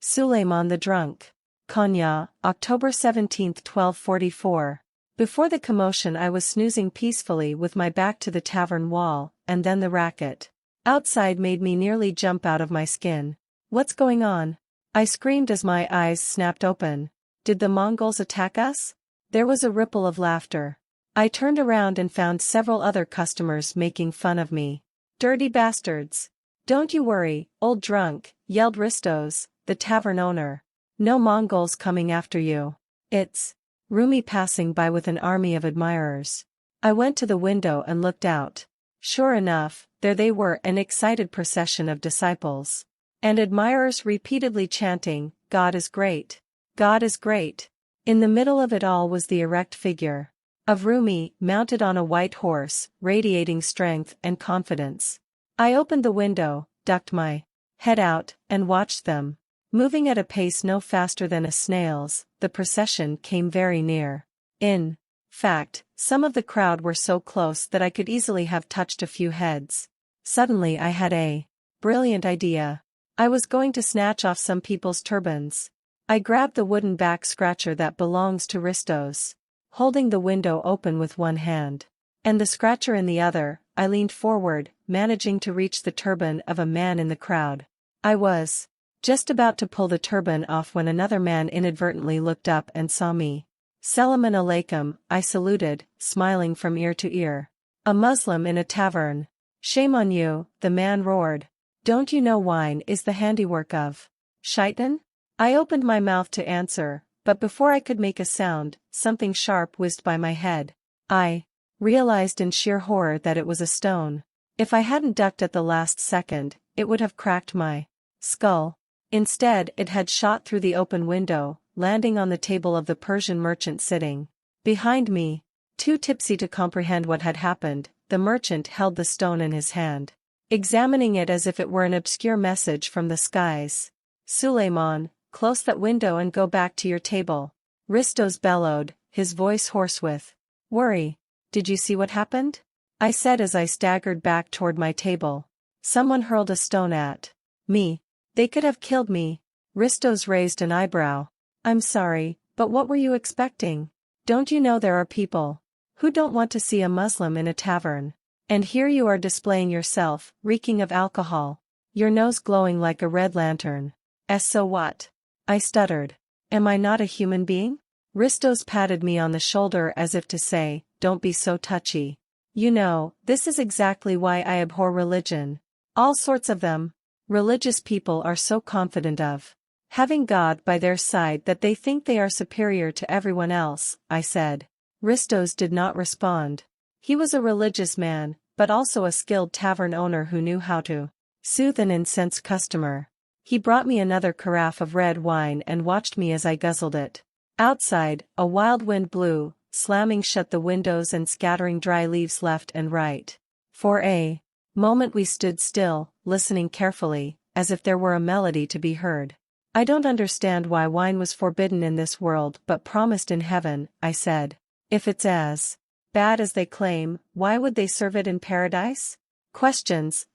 S1: Suleiman the Drunk. Konya, October 17, 1244. Before the commotion I was snoozing peacefully with my back to the tavern wall, and then the racket outside made me nearly jump out of my skin. "What's going on?" I screamed as my eyes snapped open. "Did the Mongols attack us?" There was a ripple of laughter. I turned around and found several other customers making fun of me. Dirty bastards. Don't you worry, old drunk, yelled Ristos, the tavern owner. No Mongols coming after you. It's Rumi passing by with an army of admirers. I went to the window and looked out. Sure enough, there they were, an excited procession of disciples. And admirers repeatedly chanting, God is great. God is great. In the middle of it all was the erect figure of Rumi, mounted on a white horse, radiating strength and confidence. I opened the window, ducked my head out, and watched them. Moving at a pace no faster than a snail's, the procession came very near. In fact, some of the crowd were so close that I could easily have touched a few heads. Suddenly I had a brilliant idea. I was going to snatch off some people's turbans. I grabbed the wooden back scratcher that belongs to Ristos. Holding the window open with one hand, and the scratcher in the other, I leaned forward, managing to reach the turban of a man in the crowd. I was just about to pull the turban off when another man inadvertently looked up and saw me. Salaam alaikum, I saluted, smiling from ear to ear. A Muslim in a tavern. Shame on you, the man roared. Don't you know wine is the handiwork of Shaitan? I opened my mouth to answer, but before I could make a sound, something sharp whizzed by my head. I realized in sheer horror that it was a stone. If I hadn't ducked at the last second, it would have cracked my skull. Instead, it had shot through the open window, landing on the table of the Persian merchant sitting behind me. Too tipsy to comprehend what had happened, the merchant held the stone in his hand, examining it as if it were an obscure message from the skies. Suleiman, close that window and go back to your table. Ristos bellowed, his voice hoarse with worry. Did you see what happened? I said as I staggered back toward my table. Someone hurled a stone at me. They could have killed me. Ristos raised an eyebrow. I'm sorry, but what were you expecting? Don't you know there are people who don't want to see a Muslim in a tavern? And here you are displaying yourself, reeking of alcohol, your nose glowing like a red lantern. So what? I stuttered. Am I not a human being? Ristos patted me on the shoulder as if to say, don't be so touchy. You know, this is exactly why I abhor religion. All sorts of them. Religious people are so confident of having God by their side that they think they are superior to everyone else, I said. Ristos did not respond. He was a religious man, but also a skilled tavern owner who knew how to soothe an incensed customer. He brought me another carafe of red wine and watched me as I guzzled it. Outside, a wild wind blew, slamming shut the windows and scattering dry leaves left and right. For a moment we stood still, listening carefully, as if there were a melody to be heard. I don't understand why wine was forbidden in this world but promised in heaven, I said. If it's as bad as they claim, why would they serve it in paradise? Questions,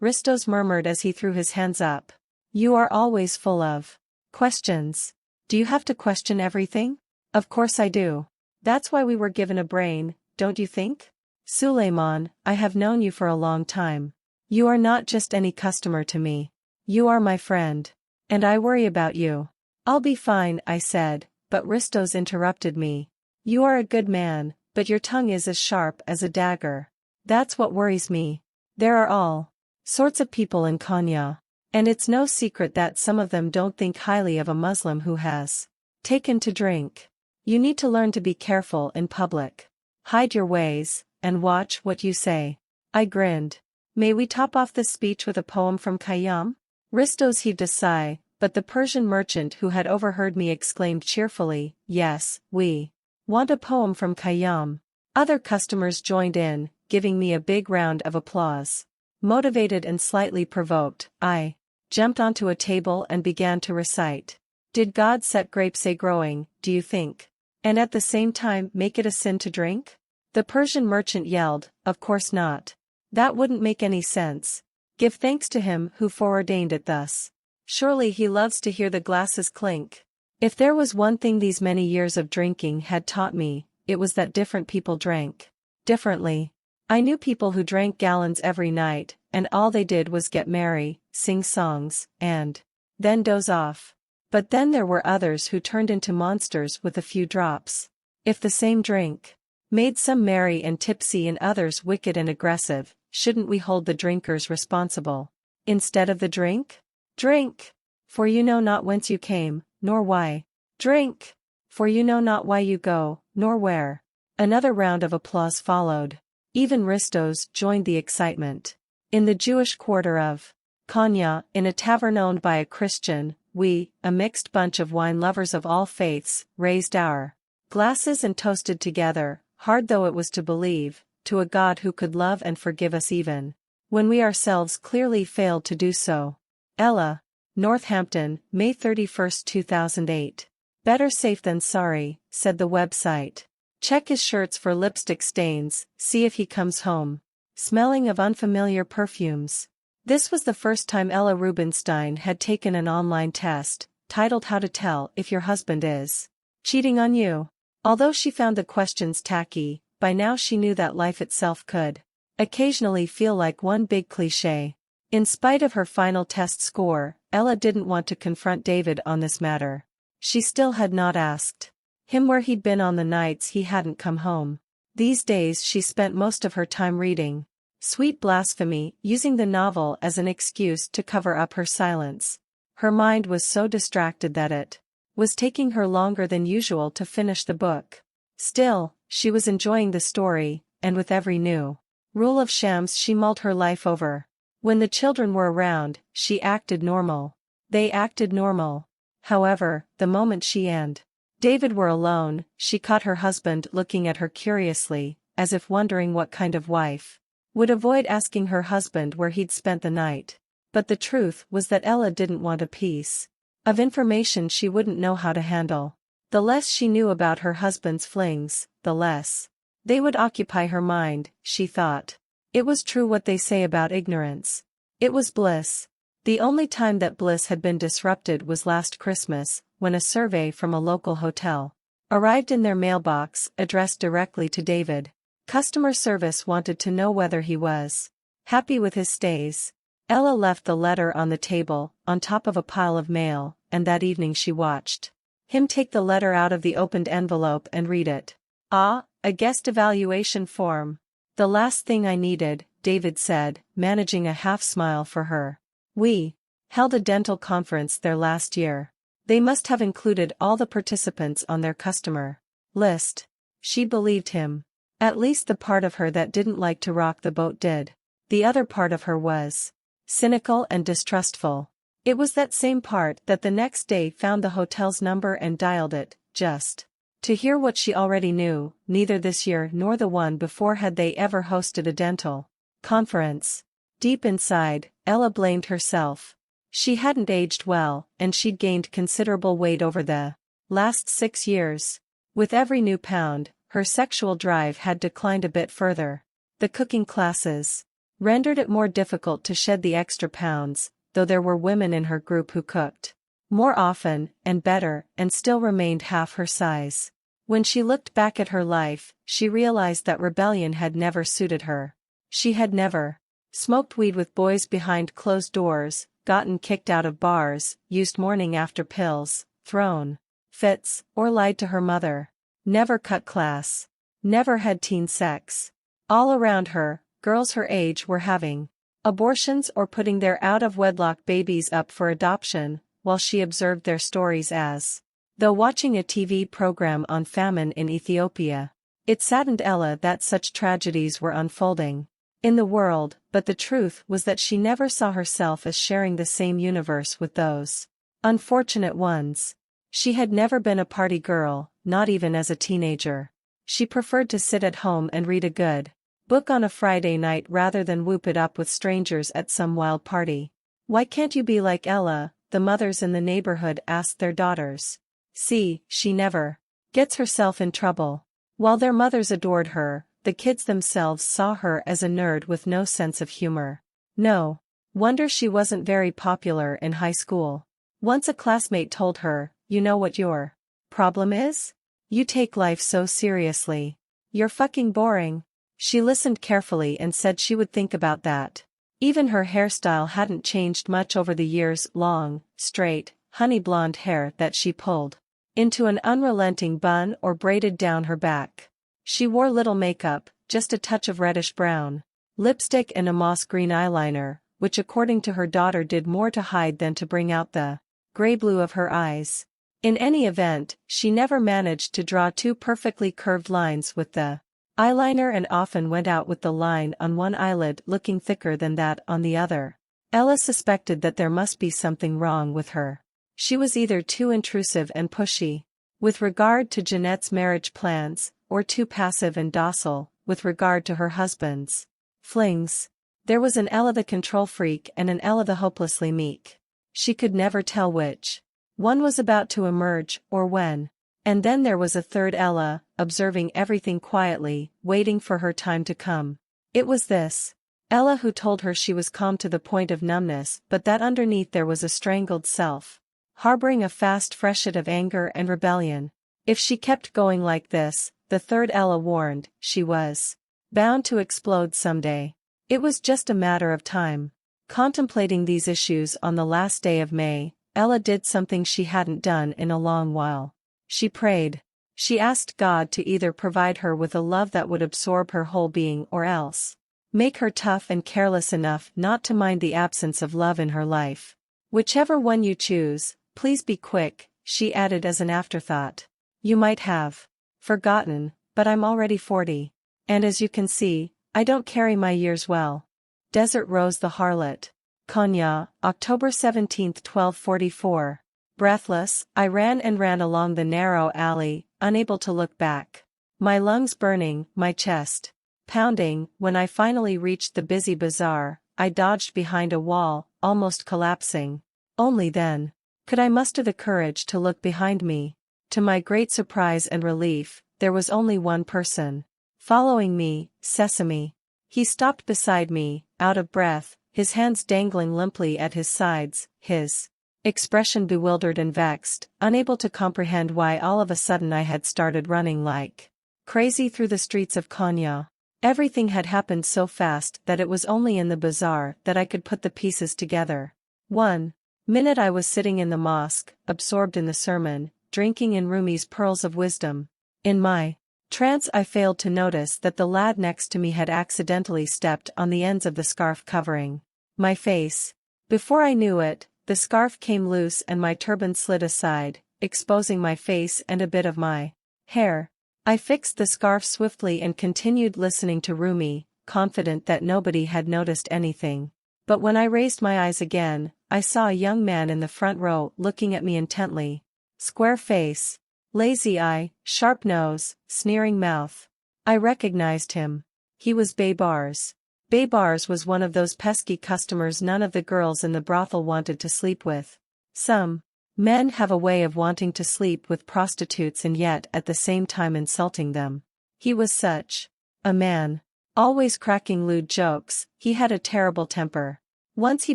S1: Ristos murmured as he threw his hands up. You are always full of questions. Do you have to question everything? Of course I do. That's why we were given a brain, don't you think? Suleiman, I have known you for a long time. You are not just any customer to me. You are my friend. And I worry about you. I'll be fine, I said, but Ristos interrupted me. You are a good man, but your tongue is as sharp as a dagger. That's what worries me. There are all sorts of people in Konya. And it's no secret that some of them don't think highly of a Muslim who has taken to drink. You need to learn to be careful in public. Hide your ways, and watch what you say. I grinned. May we top off this speech with a poem from Khayyam? Ristos heaved a sigh, but the Persian merchant who had overheard me exclaimed cheerfully, yes, we want a poem from Khayyam. Other customers joined in, giving me a big round of applause. Motivated and slightly provoked, I jumped onto a table and began to recite. Did God set grapes growing, do you think? And at the same time make it a sin to drink? The Persian merchant yelled, of course not. That wouldn't make any sense. Give thanks to him who foreordained it thus. Surely he loves to hear the glasses clink. If there was one thing these many years of drinking had taught me, it was that different people drank differently. I knew people who drank gallons every night, and all they did was get merry, sing songs, and then doze off. But then there were others who turned into monsters with a few drops. If the same drink Made some merry and tipsy and others wicked and aggressive. Shouldn't we hold the drinkers responsible? Instead of the drink? Drink! For you know not whence you came, nor why. Drink! For you know not why you go, nor where. Another round of applause followed. Even Ristos joined the excitement. In the Jewish quarter of Konya, in a tavern owned by a Christian, we, a mixed bunch of wine lovers of all faiths, raised our glasses and toasted together, hard though it was to believe, to a God who could love and forgive us even when we ourselves clearly failed to do so. Ella. Northampton, May 31, 2008. Better safe than sorry, said the website. Check his shirts for lipstick stains, see if he comes home smelling of unfamiliar perfumes. This was the first time Ella Rubinstein had taken an online test, titled How to Tell If Your Husband Is Cheating on You. Although she found the questions tacky, by now she knew that life itself could occasionally feel like one big cliché. In spite of her final test score, Ella didn't want to confront David on this matter. She still had not asked him where he'd been on the nights he hadn't come home. These days she spent most of her time reading Sweet Blasphemy, using the novel as an excuse to cover up her silence. Her mind was so distracted that it was taking her longer than usual to finish the book. Still, she was enjoying the story, and with every new rule of shams she mulled her life over. When the children were around, she acted normal. They acted normal. However, the moment she and David were alone, she caught her husband looking at her curiously, as if wondering what kind of wife would avoid asking her husband where he'd spent the night. But the truth was that Ella didn't want a piece of information she wouldn't know how to handle. The less she knew about her husband's flings, the less they would occupy her mind, she thought. It was true what they say about ignorance. It was bliss. The only time that bliss had been disrupted was last Christmas, when a survey from a local hotel arrived in their mailbox, addressed directly to David. Customer service wanted to know whether he was happy with his stays. Ella left the letter on the table, on top of a pile of mail, and that evening she watched him take the letter out of the opened envelope and read it. Ah, a guest evaluation form. The last thing I needed, David said, managing a half-smile for her. We held a dental conference there last year. They must have included all the participants on their customer list. She believed him. At least the part of her that didn't like to rock the boat did. The other part of her was cynical and distrustful. It was that same part that the next day found the hotel's number and dialed it, just to hear what she already knew. Neither this year nor the one before had they ever hosted a dental conference. Deep inside, Ella blamed herself. She hadn't aged well, and she'd gained considerable weight over the last 6 years. With every new pound, her sexual drive had declined a bit further. The cooking classes rendered it more difficult to shed the extra pounds, though there were women in her group who cooked more often, and better, and still remained half her size. When she looked back at her life, she realized that rebellion had never suited her. She had never smoked weed with boys behind closed doors, gotten kicked out of bars, used morning after pills, thrown fits, or lied to her mother. Never cut class. Never had teen sex. All around her, girls her age were having abortions or putting their out-of-wedlock babies up for adoption, while she observed their stories as though watching a TV program on famine in Ethiopia. It saddened Ella that such tragedies were unfolding in the world, but the truth was that she never saw herself as sharing the same universe with those unfortunate ones. She had never been a party girl, not even as a teenager. She preferred to sit at home and read a good book on a Friday night rather than whoop it up with strangers at some wild party. Why can't you be like Ella? The mothers in the neighborhood asked their daughters. See, she never gets herself in trouble. While their mothers adored her, the kids themselves saw her as a nerd with no sense of humor. No wonder she wasn't very popular in high school. Once a classmate told her, "You know what your problem is? You take life so seriously. You're fucking boring." She listened carefully and said she would think about that. Even her hairstyle hadn't changed much over the years. Long, straight, honey blonde hair that she pulled into an unrelenting bun or braided down her back. She wore little makeup, just a touch of reddish-brown lipstick and a moss-green eyeliner, which according to her daughter did more to hide than to bring out the gray-blue of her eyes. In any event, she never managed to draw two perfectly curved lines with the eyeliner and often went out with the line on one eyelid looking thicker than that on the other. Ella suspected that there must be something wrong with her. She was either too intrusive and pushy with regard to Jeanette's marriage plans, or too passive and docile with regard to her husband's flings. There was an Ella the control freak and an Ella the hopelessly meek. She could never tell which one was about to emerge or when. And then there was a third Ella, observing everything quietly, waiting for her time to come. It was this Ella who told her she was calm to the point of numbness, but that underneath there was a strangled self, harboring a fast freshet of anger and rebellion. If she kept going like this, the third Ella warned, she was bound to explode someday. It was just a matter of time. Contemplating these issues on the last day of May, Ella did something she hadn't done in a long while. She prayed. She asked God to either provide her with a love that would absorb her whole being or else make her tough and careless enough not to mind the absence of love in her life. Whichever one you choose, please be quick, she added as an afterthought. You might have forgotten, but I'm already 40. And as you can see, I don't carry my years well. Desert Rose the Harlot. Konya, October 17, 1244. Breathless, I ran and ran along the narrow alley, unable to look back. My lungs burning, my chest pounding. When I finally reached the busy bazaar, I dodged behind a wall, almost collapsing. Only then could I muster the courage to look behind me. To my great surprise and relief, there was only one person following me, Sesame. He stopped beside me, out of breath, his hands dangling limply at his sides, his expression bewildered and vexed, unable to comprehend why all of a sudden I had started running like crazy through the streets of Konya. Everything had happened so fast that it was only in the bazaar that I could put the pieces together. 1 minute I was sitting in the mosque, absorbed in the sermon, drinking in Rumi's pearls of wisdom. In my trance I failed to notice that the lad next to me had accidentally stepped on the ends of the scarf covering my face. Before I knew it, the scarf came loose and my turban slid aside, exposing my face and a bit of my hair. I fixed the scarf swiftly and continued listening to Rumi, confident that nobody had noticed anything. But when I raised my eyes again, I saw a young man in the front row looking at me intently. Square face, lazy eye, sharp nose, sneering mouth. I recognized him. He was Baybars. Baybars was one of those pesky customers none of the girls in the brothel wanted to sleep with. Some men have a way of wanting to sleep with prostitutes and yet at the same time insulting them. He was such a man. Always cracking lewd jokes, he had a terrible temper. Once he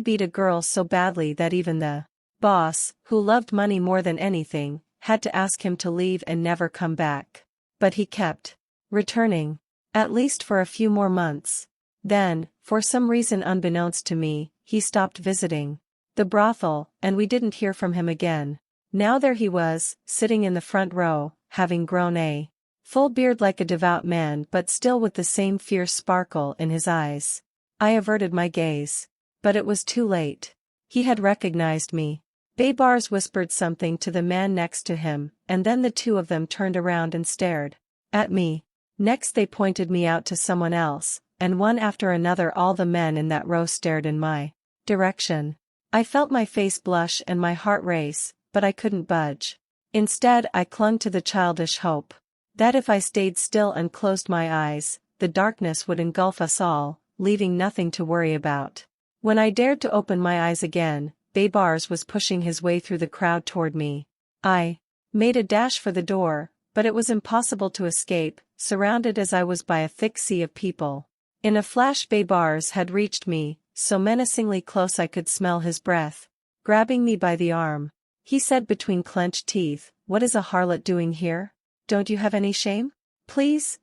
S1: beat a girl so badly that even the boss, who loved money more than anything, had to ask him to leave and never come back. But he kept returning, at least for a few more months. Then, for some reason unbeknownst to me, he stopped visiting the brothel, and we didn't hear from him again. Now there he was, sitting in the front row, having grown a full beard like a devout man but still with the same fierce sparkle in his eyes. I averted my gaze. But it was too late. He had recognized me. Baybars whispered something to the man next to him, and then the two of them turned around and stared at me. Next they pointed me out to someone else, and one after another all the men in that row stared in my direction. I felt my face blush and my heart race, but I couldn't budge. Instead I clung to the childish hope that if I stayed still and closed my eyes, the darkness would engulf us all, leaving nothing to worry about. When I dared to open my eyes again, Baybars was pushing his way through the crowd toward me. I made a dash for the door, but it was impossible to escape, surrounded as I was by a thick sea of people. In a flash Baybars had reached me, so menacingly close I could smell his breath. Grabbing me by the arm, he said between clenched teeth, "What is a harlot doing here? Don't you have any shame? Please,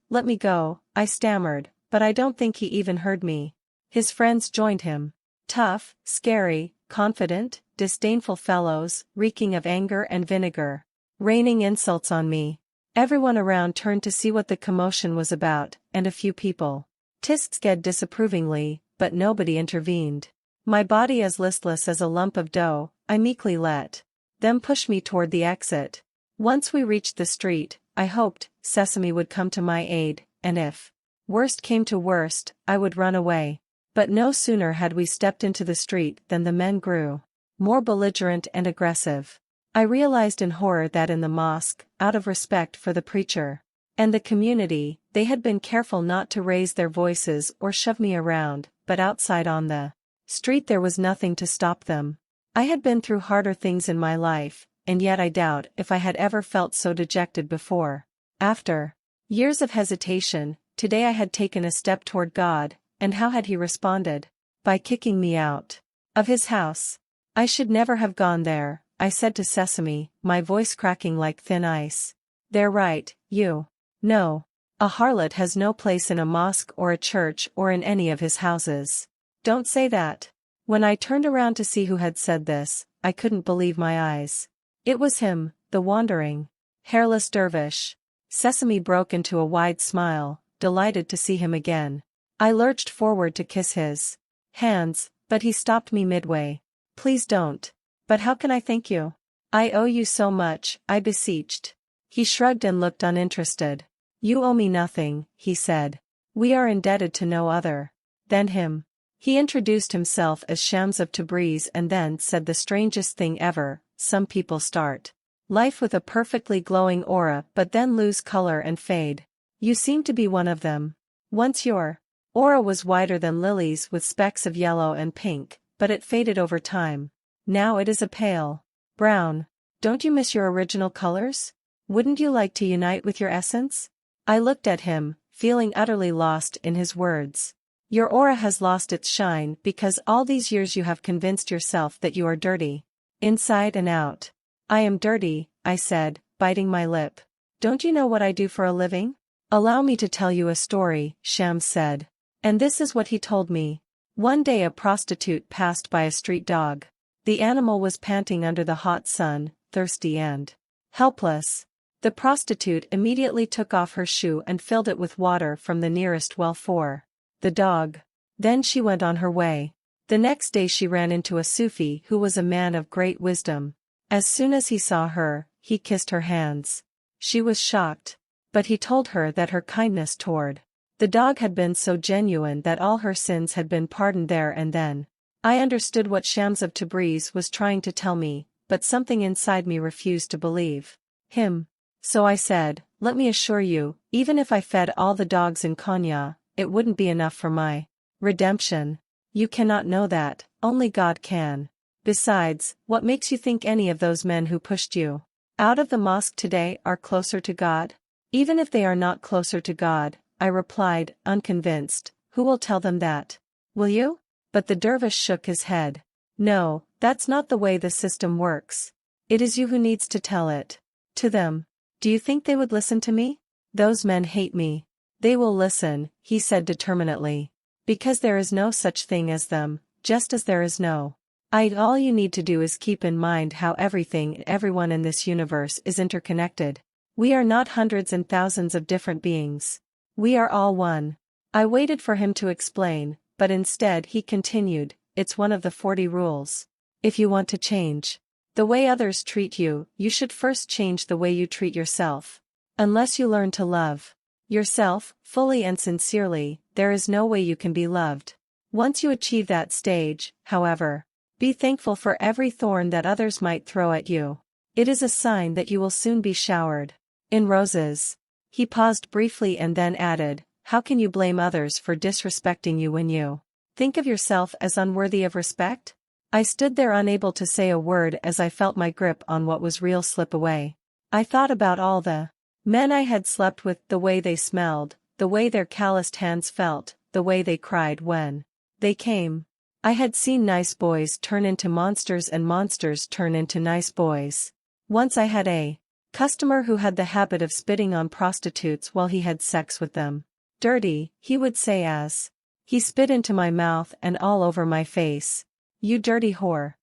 S1: let me go," I stammered, but I don't think he even heard me. His friends joined him. Tough, scary, confident, disdainful fellows, reeking of anger and vinegar, raining insults on me. Everyone around turned to see what the commotion was about, and a few people tsked disapprovingly, but nobody intervened. My body as listless as a lump of dough, I meekly let them push me toward the exit. Once we reached the street, I hoped Sesame would come to my aid, and if worst came to worst, I would run away. But no sooner had we stepped into the street than the men grew more belligerent and aggressive. I realized in horror that in the mosque, out of respect for the preacher and the community, they had been careful not to raise their voices or shove me around, but outside on the street there was nothing to stop them. I had been through harder things in my life, and yet I doubt if I had ever felt so dejected before. After years of hesitation, today I had taken a step toward God, and how had he responded? By kicking me out of his house. I should never have gone there, I said to Sesame, my voice cracking like thin ice. They're right, you know. A harlot has no place in a mosque or a church or in any of his houses. Don't say that. When I turned around to see who had said this, I couldn't believe my eyes. It was him, the wandering, hairless dervish. Sesame broke into a wide smile, delighted to see him again. I lurched forward to kiss his hands, but he stopped me midway. Please don't. But how can I thank you? I owe you so much, I beseeched. He shrugged and looked uninterested. You owe me nothing, he said. We are indebted to no other than him. He introduced himself as Shams of Tabriz and then said the strangest thing ever. Some people start life with a perfectly glowing aura but then lose color and fade. You seem to be one of them. Once your aura was whiter than lilies with specks of yellow and pink, but it faded over time. Now it is a pale brown. Don't you miss your original colors? Wouldn't you like to unite with your essence? I looked at him, feeling utterly lost in his words. Your aura has lost its shine because all these years you have convinced yourself that you are dirty. Inside and out. I am dirty, I said, biting my lip. Don't you know what I do for a living? Allow me to tell you a story, Shams said. And this is what he told me. One day a prostitute passed by a street dog. The animal was panting under the hot sun, thirsty and helpless. The prostitute immediately took off her shoe and filled it with water from the nearest well for the dog. Then she went on her way. The next day she ran into a Sufi who was a man of great wisdom. As soon as he saw her, he kissed her hands. She was shocked. But he told her that her kindness toward the dog had been so genuine that all her sins had been pardoned there and then. I understood what Shams of Tabriz was trying to tell me, but something inside me refused to believe him. So I said, let me assure you, even if I fed all the dogs in Konya, it wouldn't be enough for my redemption. You cannot know that, only God can. Besides, what makes you think any of those men who pushed you out of the mosque today are closer to God? Even if they are not closer to God, I replied, unconvinced, who will tell them that? Will you? But the dervish shook his head. No, that's not the way the system works. It is you who needs to tell it to them. Do you think they would listen to me? Those men hate me. They will listen, he said determinedly. Because there is no such thing as them, just as there is no I. All you need to do is keep in mind how everything and everyone in this universe is interconnected. We are not hundreds and thousands of different beings. We are all one. I waited for him to explain, but instead he continued, it's one of the 40 rules. If you want to change the way others treat you, you should first change the way you treat yourself. Unless you learn to love yourself, fully and sincerely, there is no way you can be loved. Once you achieve that stage, however, be thankful for every thorn that others might throw at you. It is a sign that you will soon be showered in roses. He paused briefly and then added, how can you blame others for disrespecting you when you think of yourself as unworthy of respect? I stood there unable to say a word as I felt my grip on what was real slip away. I thought about all the men I had slept with, the way they smelled, the way their calloused hands felt, the way they cried when they came. I had seen nice boys turn into monsters and monsters turn into nice boys. Once I had a customer who had the habit of spitting on prostitutes while he had sex with them. Dirty, he would say as he spit into my mouth and all over my face. You dirty whore.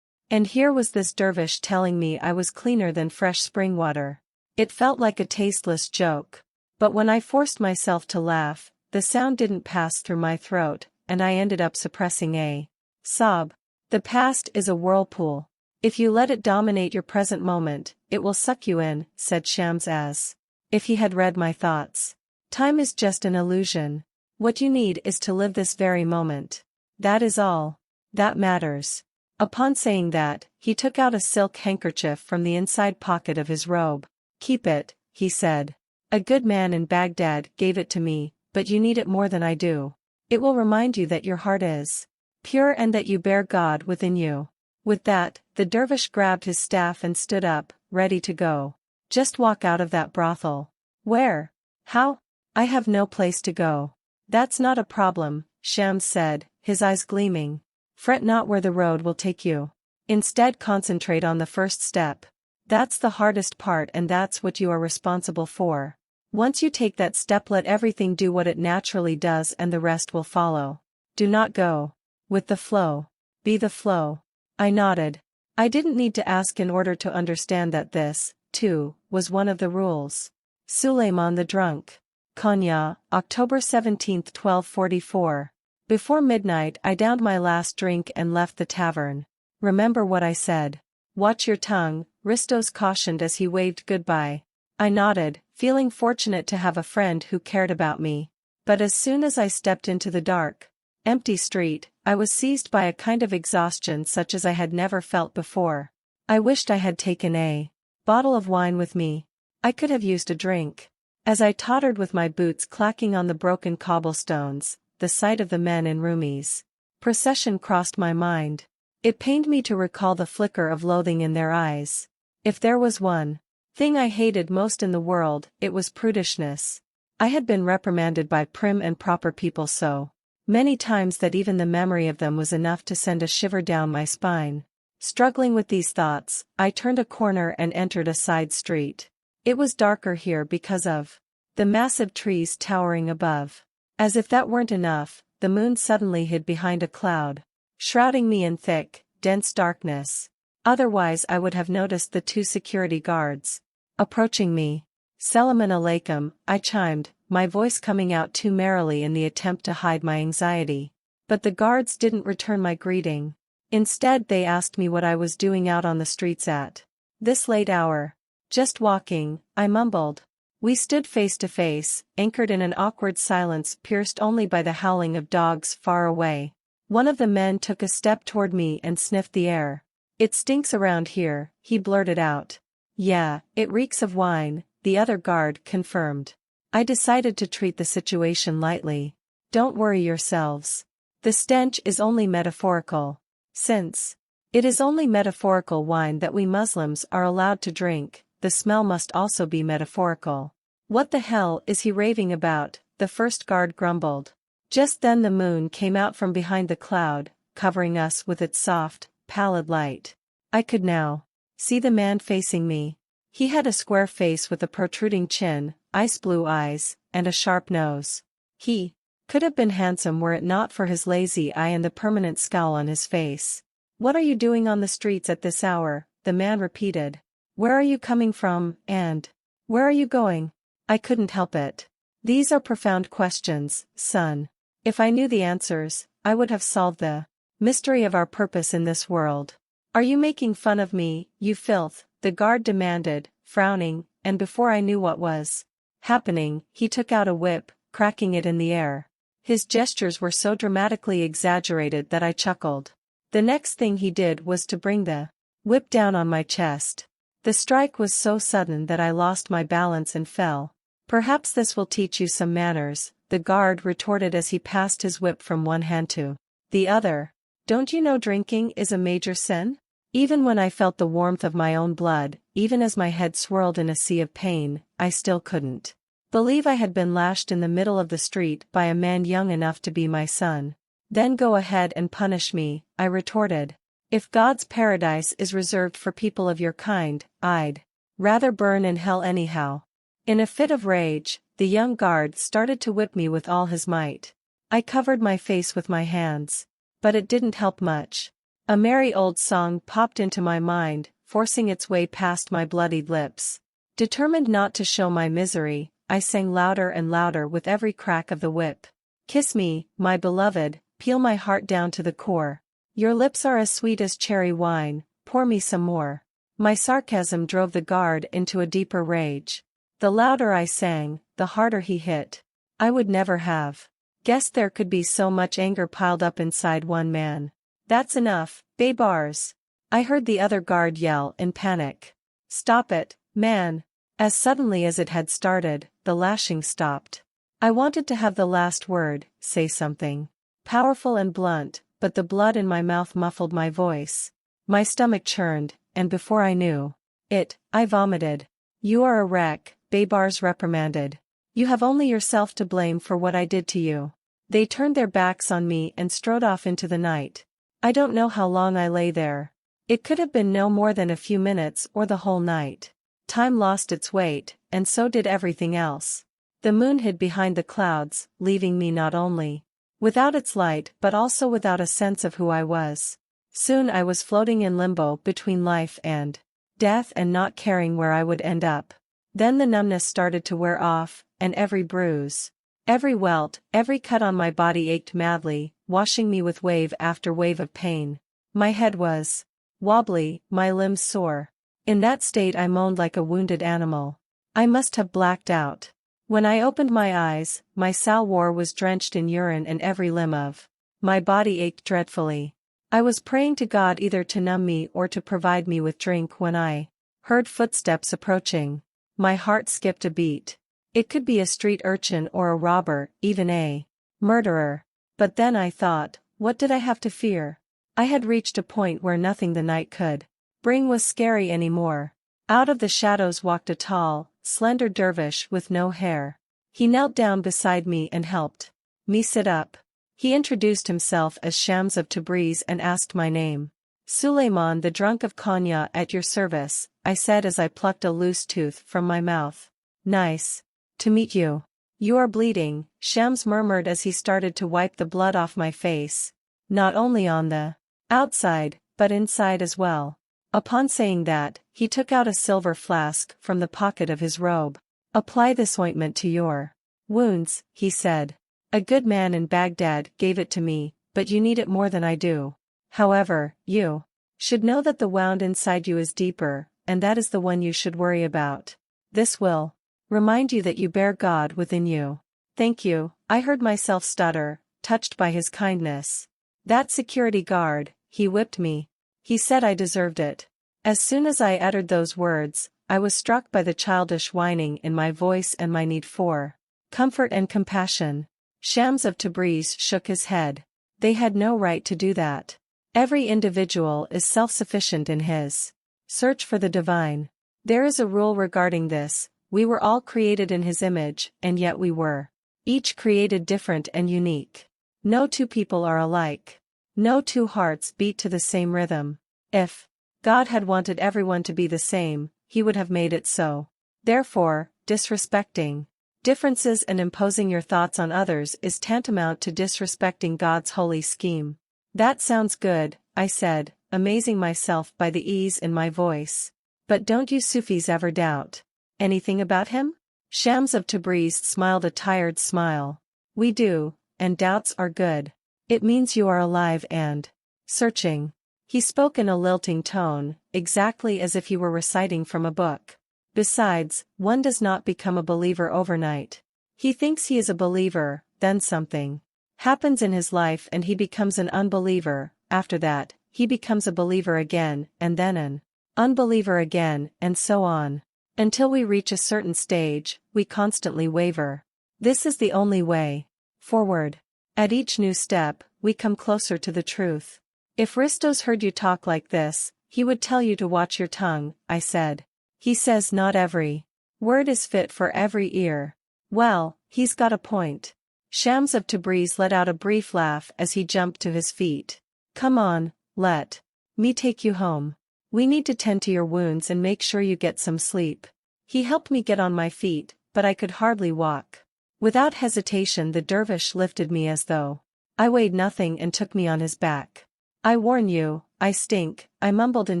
S1: And here was this dervish telling me I was cleaner than fresh spring water. It felt like a tasteless joke. But when I forced myself to laugh, the sound didn't pass through my throat, and I ended up suppressing a sob. The past is a whirlpool. If you let it dominate your present moment, it will suck you in, said Shams as if he had read my thoughts. Time is just an illusion. What you need is to live this very moment. That is all that matters. Upon saying that, he took out a silk handkerchief from the inside pocket of his robe. Keep it, he said. A good man in Baghdad gave it to me, but you need it more than I do. It will remind you that your heart is pure and that you bear God within you. With that, the dervish grabbed his staff and stood up, ready to go. Just walk out of that brothel. Where? How? I have no place to go. That's not a problem, Shams said, his eyes gleaming. Fret not where the road will take you. Instead, concentrate on the first step. That's the hardest part, and that's what you are responsible for. Once you take that step, let everything do what it naturally does and the rest will follow. Do not go with the flow. Be the flow. I nodded. I didn't need to ask in order to understand that this, too, was one of the rules. Suleiman the Drunk. Konya, October 17, 1244. Before midnight I downed my last drink and left the tavern. Remember what I said. Watch your tongue, Ristos cautioned as he waved goodbye. I nodded, feeling fortunate to have a friend who cared about me. But as soon as I stepped into the dark, empty street, I was seized by a kind of exhaustion such as I had never felt before. I wished I had taken a bottle of wine with me. I could have used a drink. As I tottered with my boots clacking on the broken cobblestones, the sight of the men in Rumi's procession crossed my mind. It pained me to recall the flicker of loathing in their eyes. If there was one thing I hated most in the world, it was prudishness. I had been reprimanded by prim and proper people so many times that even the memory of them was enough to send a shiver down my spine. Struggling with these thoughts, I turned a corner and entered a side street. It was darker here because of the massive trees towering above. As if that weren't enough, the moon suddenly hid behind a cloud, shrouding me in thick, dense darkness. Otherwise I would have noticed the two security guards approaching me. Salamun alaikum, I chimed, my voice coming out too merrily in the attempt to hide my anxiety. But the guards didn't return my greeting. Instead they asked me what I was doing out on the streets at this late hour. Just walking, I mumbled. We stood face to face, anchored in an awkward silence pierced only by the howling of dogs far away. One of the men took a step toward me and sniffed the air. It stinks around here, he blurted out. Yeah, it reeks of wine, the other guard confirmed. I decided to treat the situation lightly. Don't worry yourselves. The stench is only metaphorical. Since it is only metaphorical wine that we Muslims are allowed to drink, the smell must also be metaphorical. What the hell is he raving about? The first guard grumbled. Just then the moon came out from behind the cloud, covering us with its soft, pallid light. I could now see the man facing me. He had a square face with a protruding chin, ice-blue eyes, and a sharp nose. He could have been handsome were it not for his lazy eye and the permanent scowl on his face. What are you doing on the streets at this hour? The man repeated. Where are you coming from, and where are you going? I couldn't help it. These are profound questions, son. If I knew the answers, I would have solved the mystery of our purpose in this world. Are you making fun of me, you filth? The guard demanded, frowning, and before I knew what was happening, he took out a whip, cracking it in the air. His gestures were so dramatically exaggerated that I chuckled. The next thing he did was to bring the whip down on my chest. The strike was so sudden that I lost my balance and fell. Perhaps this will teach you some manners, the guard retorted as he passed his whip from one hand to the other. Don't you know drinking is a major sin? Even when I felt the warmth of my own blood, even as my head swirled in a sea of pain, I still couldn't believe I had been lashed in the middle of the street by a man young enough to be my son. Then go ahead and punish me, I retorted. If God's paradise is reserved for people of your kind, I'd rather burn in hell anyhow. In a fit of rage, the young guard started to whip me with all his might. I covered my face with my hands. But it didn't help much. A merry old song popped into my mind, forcing its way past my bloodied lips. Determined not to show my misery, I sang louder and louder with every crack of the whip. Kiss me, my beloved, peel my heart down to the core. Your lips are as sweet as cherry wine, pour me some more. My sarcasm drove the guard into a deeper rage. The louder I sang, the harder he hit. I would never have guessed there could be so much anger piled up inside one man. That's enough, Baybars. I heard the other guard yell in panic. Stop it, man. As suddenly as it had started, the lashing stopped. I wanted to have the last word, say something powerful and blunt, but the blood in my mouth muffled my voice. My stomach churned, and before I knew it, I vomited. You are a wreck, Baybars reprimanded. You have only yourself to blame for what I did to you. They turned their backs on me and strode off into the night. I don't know how long I lay there. It could have been no more than a few minutes or the whole night. Time lost its weight, and so did everything else. The moon hid behind the clouds, leaving me not only without its light but also without a sense of who I was. Soon I was floating in limbo between life and death and not caring where I would end up. Then the numbness started to wear off, and every bruise, every welt, every cut on my body ached madly, washing me with wave after wave of pain. My head was wobbly, my limbs sore. In that state I moaned like a wounded animal. I must have blacked out. When I opened my eyes, my salwar was drenched in urine and every limb of my body ached dreadfully. I was praying to God either to numb me or to provide me with drink when I heard footsteps approaching. My heart skipped a beat. It could be a street urchin or a robber, even a murderer. But then I thought, what did I have to fear? I had reached a point where nothing the night could bring was scary anymore. Out of the shadows walked a tall, slender dervish with no hair. He knelt down beside me and helped me sit up. He introduced himself as Shams of Tabriz and asked my name. Suleiman, the drunk of Konya, at your service, I said as I plucked a loose tooth from my mouth. Nice to meet you. You are bleeding, Shams murmured as he started to wipe the blood off my face. Not only on the outside, but inside as well. Upon saying that, he took out a silver flask from the pocket of his robe. Apply this ointment to your wounds, he said. A good man in Baghdad gave it to me, but you need it more than I do. However, you should know that the wound inside you is deeper, and that is the one you should worry about. This will remind you that you bear God within you. Thank you, I heard myself stutter, touched by his kindness. That security guard, he whipped me. He said I deserved it. As soon as I uttered those words, I was struck by the childish whining in my voice and my need for comfort and compassion. Shams of Tabriz shook his head. They had no right to do that. Every individual is self-sufficient in his search for the divine. There is a rule regarding this: we were all created in his image, and yet we were each created different and unique. No two people are alike. No two hearts beat to the same rhythm. If God had wanted everyone to be the same, he would have made it so. Therefore, disrespecting differences and imposing your thoughts on others is tantamount to disrespecting God's holy scheme. That sounds good, I said, amazing myself by the ease in my voice. But don't you Sufis ever doubt anything about him? Shams of Tabriz smiled a tired smile. We do, and doubts are good. It means you are alive and searching. He spoke in a lilting tone, exactly as if he were reciting from a book. Besides, one does not become a believer overnight. He thinks he is a believer, then something happens in his life and he becomes an unbeliever. After that, he becomes a believer again, and then an unbeliever again, and so on. Until we reach a certain stage, we constantly waver. This is the only way forward. At each new step, we come closer to the truth. If Ristos heard you talk like this, he would tell you to watch your tongue, I said. He says not every word is fit for every ear. Well, he's got a point. Shams of Tabriz let out a brief laugh as he jumped to his feet. Come on, let me take you home. We need to tend to your wounds and make sure you get some sleep. He helped me get on my feet, but I could hardly walk. Without hesitation the dervish lifted me as though I weighed nothing and took me on his back. I warn you, I stink, I mumbled in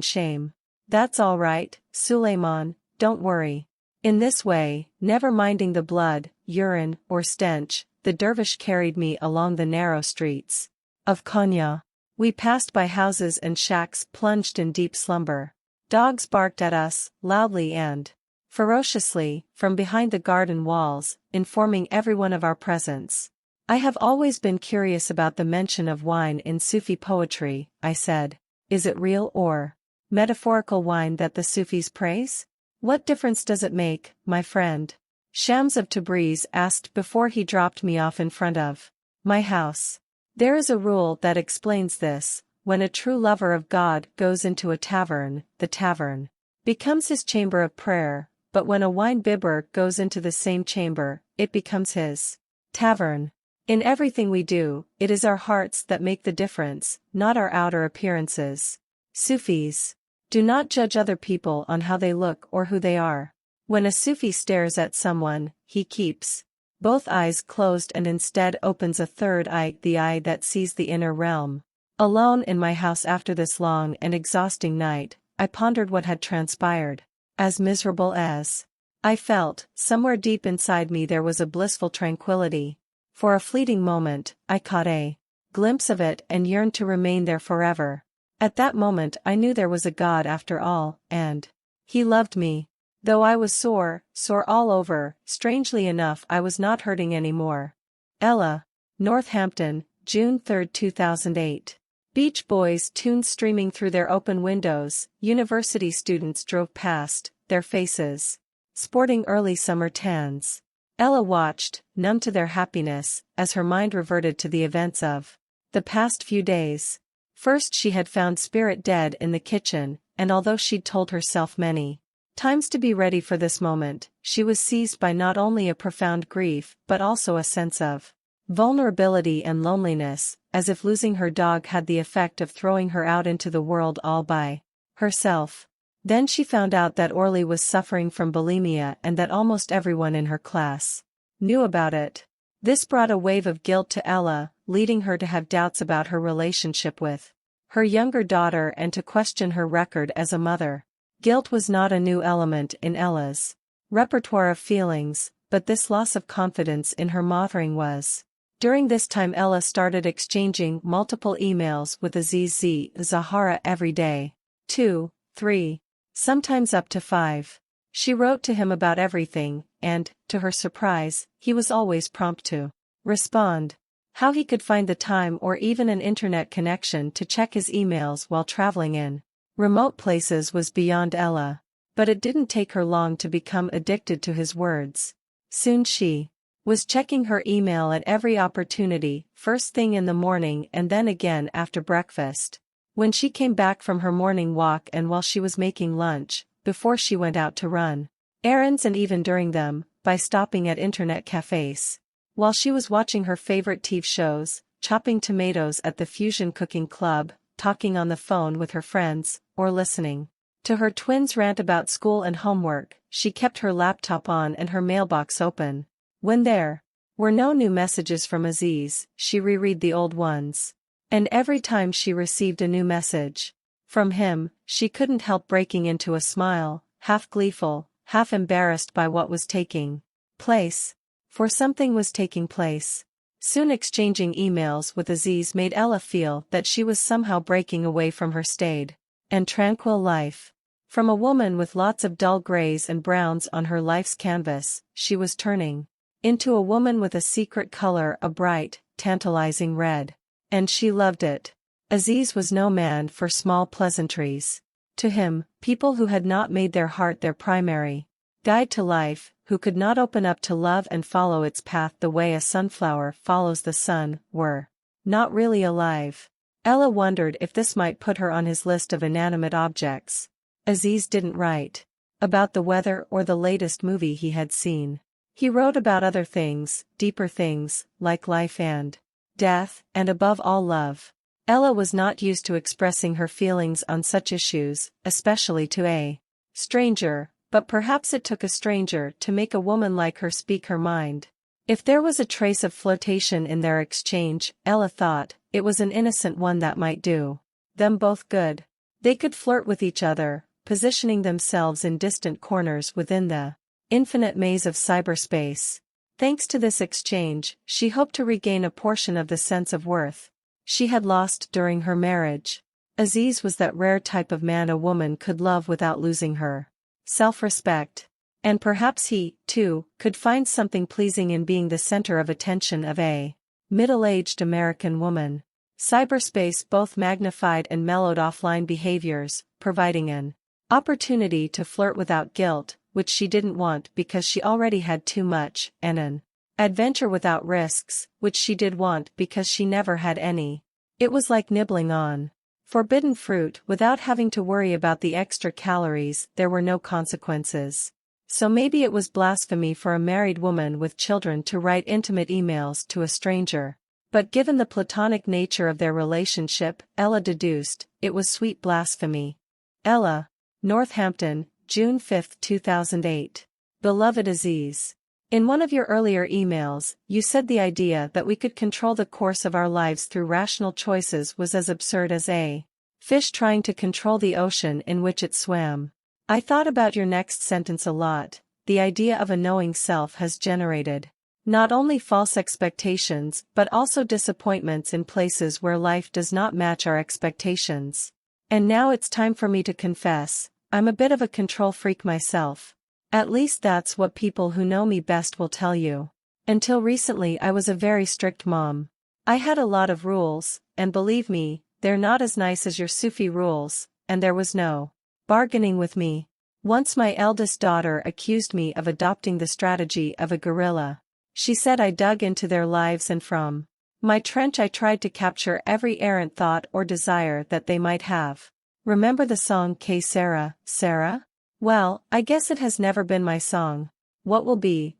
S1: shame. That's all right, Suleiman, don't worry. In this way, never minding the blood, urine, or stench, the dervish carried me along the narrow streets of Konya. We passed by houses and shacks plunged in deep slumber. Dogs barked at us, loudly and ferociously, from behind the garden walls, informing everyone of our presence. I have always been curious about the mention of wine in Sufi poetry, I said. Is it real or metaphorical wine that the Sufis praise? What difference does it make, my friend? Shams of Tabriz asked before he dropped me off in front of my house. There is a rule that explains this: when a true lover of God goes into a tavern, the tavern becomes his chamber of prayer, but when a wine bibber goes into the same chamber, it becomes his tavern. In everything we do, it is our hearts that make the difference, not our outer appearances. Sufis do not judge other people on how they look or who they are. When a Sufi stares at someone, he keeps both eyes closed and instead opens a third eye, the eye that sees the inner realm. Alone in my house after this long and exhausting night, I pondered what had transpired. As miserable as I felt, somewhere deep inside me there was a blissful tranquility. For a fleeting moment, I caught a glimpse of it and yearned to remain there forever. At that moment I knew there was a God after all, and He loved me. Though I was sore all over, strangely enough I was not hurting anymore. Ella. Northampton, June 3, 2008. Beach Boys tunes streaming through their open windows, university students drove past, their faces sporting early summer tans. Ella watched, numb to their happiness, as her mind reverted to the events of the past few days. First she had found Spirit dead in the kitchen, and although she'd told herself many times to be ready for this moment, she was seized by not only a profound grief but also a sense of vulnerability and loneliness, as if losing her dog had the effect of throwing her out into the world all by herself. Then she found out that Orly was suffering from bulimia and that almost everyone in her class knew about it. This brought a wave of guilt to Ella, leading her to have doubts about her relationship with her younger daughter and to question her record as a mother. Guilt was not a new element in Ella's repertoire of feelings, but this loss of confidence in her mothering was. During this time Ella started exchanging multiple emails with Aziz Zahara every day. 2, 3, sometimes up to 5. She wrote to him about everything, and, to her surprise, he was always prompt to respond. How he could find the time or even an internet connection to check his emails while traveling in remote places was beyond Ella. But it didn't take her long to become addicted to his words. Soon she was checking her email at every opportunity, first thing in the morning and then again after breakfast, when she came back from her morning walk and while she was making lunch, before she went out to run errands and even during them, by stopping at internet cafes. While she was watching her favorite TV shows, chopping tomatoes at the Fusion Cooking Club, talking on the phone with her friends, or listening to her twins rant about school and homework, she kept her laptop on and her mailbox open. When there were no new messages from Aziz, she reread the old ones. And every time she received a new message from him, she couldn't help breaking into a smile, half gleeful, half embarrassed by what was taking place. For something was taking place. Soon exchanging emails with Aziz made Ella feel that she was somehow breaking away from her staid and tranquil life. From a woman with lots of dull grays and browns on her life's canvas, she was turning into a woman with a secret color, a bright, tantalizing red. And she loved it. Aziz was no man for small pleasantries. To him, people who had not made their heart their primary guide to life, who could not open up to love and follow its path the way a sunflower follows the sun, were not really alive. Ella wondered if this might put her on his list of inanimate objects. Aziz didn't write about the weather or the latest movie he had seen. He wrote about other things, deeper things, like life and death, and above all love. Ella was not used to expressing her feelings on such issues, especially to a stranger, but perhaps it took a stranger to make a woman like her speak her mind. If there was a trace of flirtation in their exchange, Ella thought, it was an innocent one that might do them both good. They could flirt with each other, positioning themselves in distant corners within the infinite maze of cyberspace. Thanks to this exchange, she hoped to regain a portion of the sense of worth she had lost during her marriage. Aziz was that rare type of man a woman could love without losing her self-respect. And perhaps he, too, could find something pleasing in being the center of attention of a middle-aged American woman. Cyberspace both magnified and mellowed offline behaviors, providing an opportunity to flirt without guilt, which she didn't want because she already had too much, and an adventure without risks, which she did want because she never had any. It was like nibbling on forbidden fruit without having to worry about the extra calories. There were no consequences. So maybe it was blasphemy for a married woman with children to write intimate emails to a stranger. But given the platonic nature of their relationship, Ella deduced, it was sweet blasphemy. Ella, Northampton, June 5, 2008. Beloved Aziz. In one of your earlier emails, you said the idea that we could control the course of our lives through rational choices was as absurd as a fish trying to control the ocean in which it swam. I thought about your next sentence a lot. The idea of a knowing self has generated not only false expectations but also disappointments in places where life does not match our expectations. And now it's time for me to confess, I'm a bit of a control freak myself. At least that's what people who know me best will tell you. Until recently I was a very strict mom. I had a lot of rules, and believe me, they're not as nice as your Sufi rules, and there was no bargaining with me. Once my eldest daughter accused me of adopting the strategy of a guerrilla. She said I dug into their lives and from my trench I tried to capture every errant thought or desire that they might have. Remember the song K Sarah, Sarah? Well, I guess it has never been my song. What will be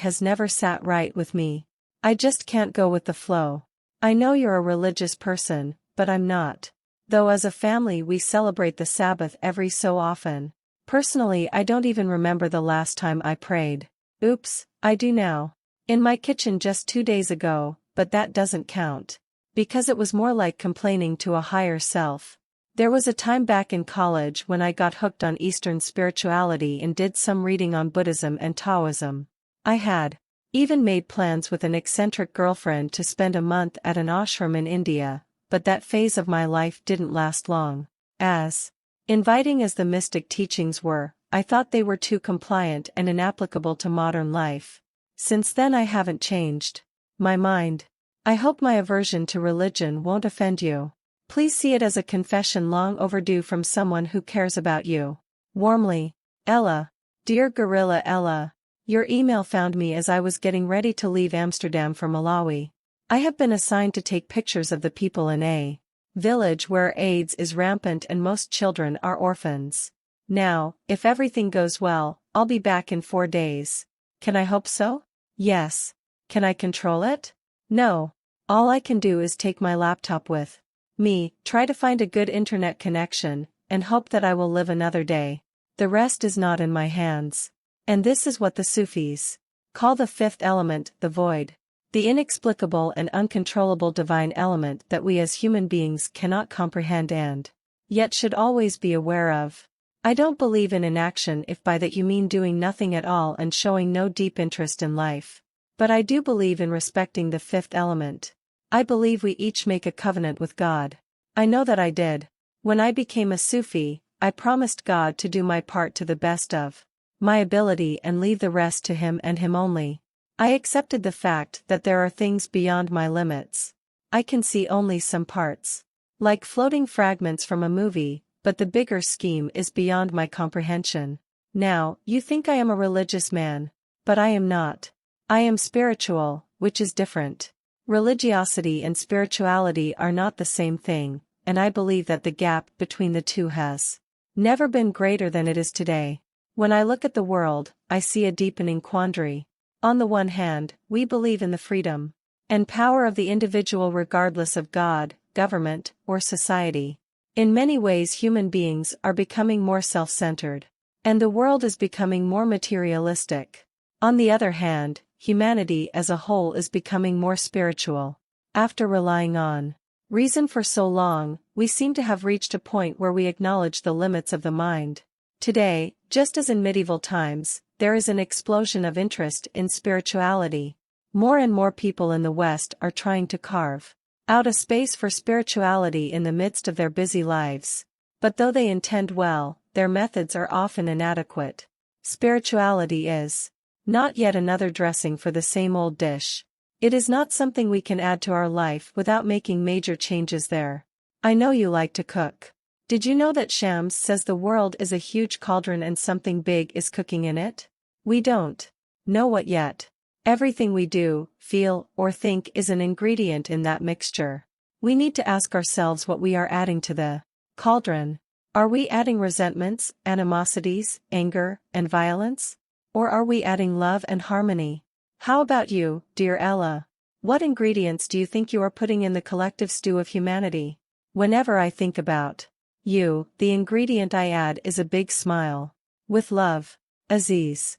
S1: has never sat right with me. I just can't go with the flow. I know you're a religious person, but I'm not. Though as a family we celebrate the Sabbath every so often. Personally I don't even remember the last time I prayed. Oops, I do now. In my kitchen just 2 days ago, but that doesn't count. Because it was more like complaining to a higher self. There was a time back in college when I got hooked on Eastern spirituality and did some reading on Buddhism and Taoism. I had even made plans with an eccentric girlfriend to spend a month at an ashram in India, but that phase of my life didn't last long. As inviting as the mystic teachings were, I thought they were too compliant and inapplicable to modern life. Since then I haven't changed my mind. I hope my aversion to religion won't offend you. Please see it as a confession long overdue from someone who cares about you. Warmly, Ella. Dear Gorilla Ella, your email found me as I was getting ready to leave Amsterdam for Malawi. I have been assigned to take pictures of the people in a village where AIDS is rampant and most children are orphans. Now, if everything goes well, I'll be back in 4 days. Can I hope so? Yes. Can I control it? No. All I can do is take my laptop with me, try to find a good internet connection, and hope that I will live another day. The rest is not in my hands. And this is what the Sufis call the fifth element, the void. The inexplicable and uncontrollable divine element that we as human beings cannot comprehend and yet should always be aware of. I don't believe in inaction if by that you mean doing nothing at all and showing no deep interest in life. But I do believe in respecting the fifth element. I believe we each make a covenant with God. I know that I did. When I became a Sufi, I promised God to do my part to the best of my ability and leave the rest to Him and Him only. I accepted the fact that there are things beyond my limits. I can see only some parts. Like floating fragments from a movie, but the bigger scheme is beyond my comprehension. Now, you think I am a religious man, but I am not. I am spiritual, which is different. Religiosity and spirituality are not the same thing, and I believe that the gap between the two has never been greater than it is today. When I look at the world, I see a deepening quandary. On the one hand, we believe in the freedom and power of the individual regardless of God, government, or society. In many ways human beings are becoming more self-centered, and the world is becoming more materialistic. On the other hand, humanity as a whole is becoming more spiritual. After relying on reason for so long, we seem to have reached a point where we acknowledge the limits of the mind. Today, just as in medieval times, there is an explosion of interest in spirituality. More and more people in the West are trying to carve out a space for spirituality in the midst of their busy lives. But though they intend well, their methods are often inadequate. Spirituality is not yet another dressing for the same old dish. It is not something we can add to our life without making major changes there. I know you like to cook. Did you know that Shams says the world is a huge cauldron and something big is cooking in it? We don't know what yet. Everything we do, feel, or think is an ingredient in that mixture. We need to ask ourselves what we are adding to the cauldron. Are we adding resentments, animosities, anger, and violence? Or are we adding love and harmony? How about you, dear Ella? What ingredients do you think you are putting in the collective stew of humanity? Whenever I think about you, the ingredient I add is a big smile. With love, Aziz.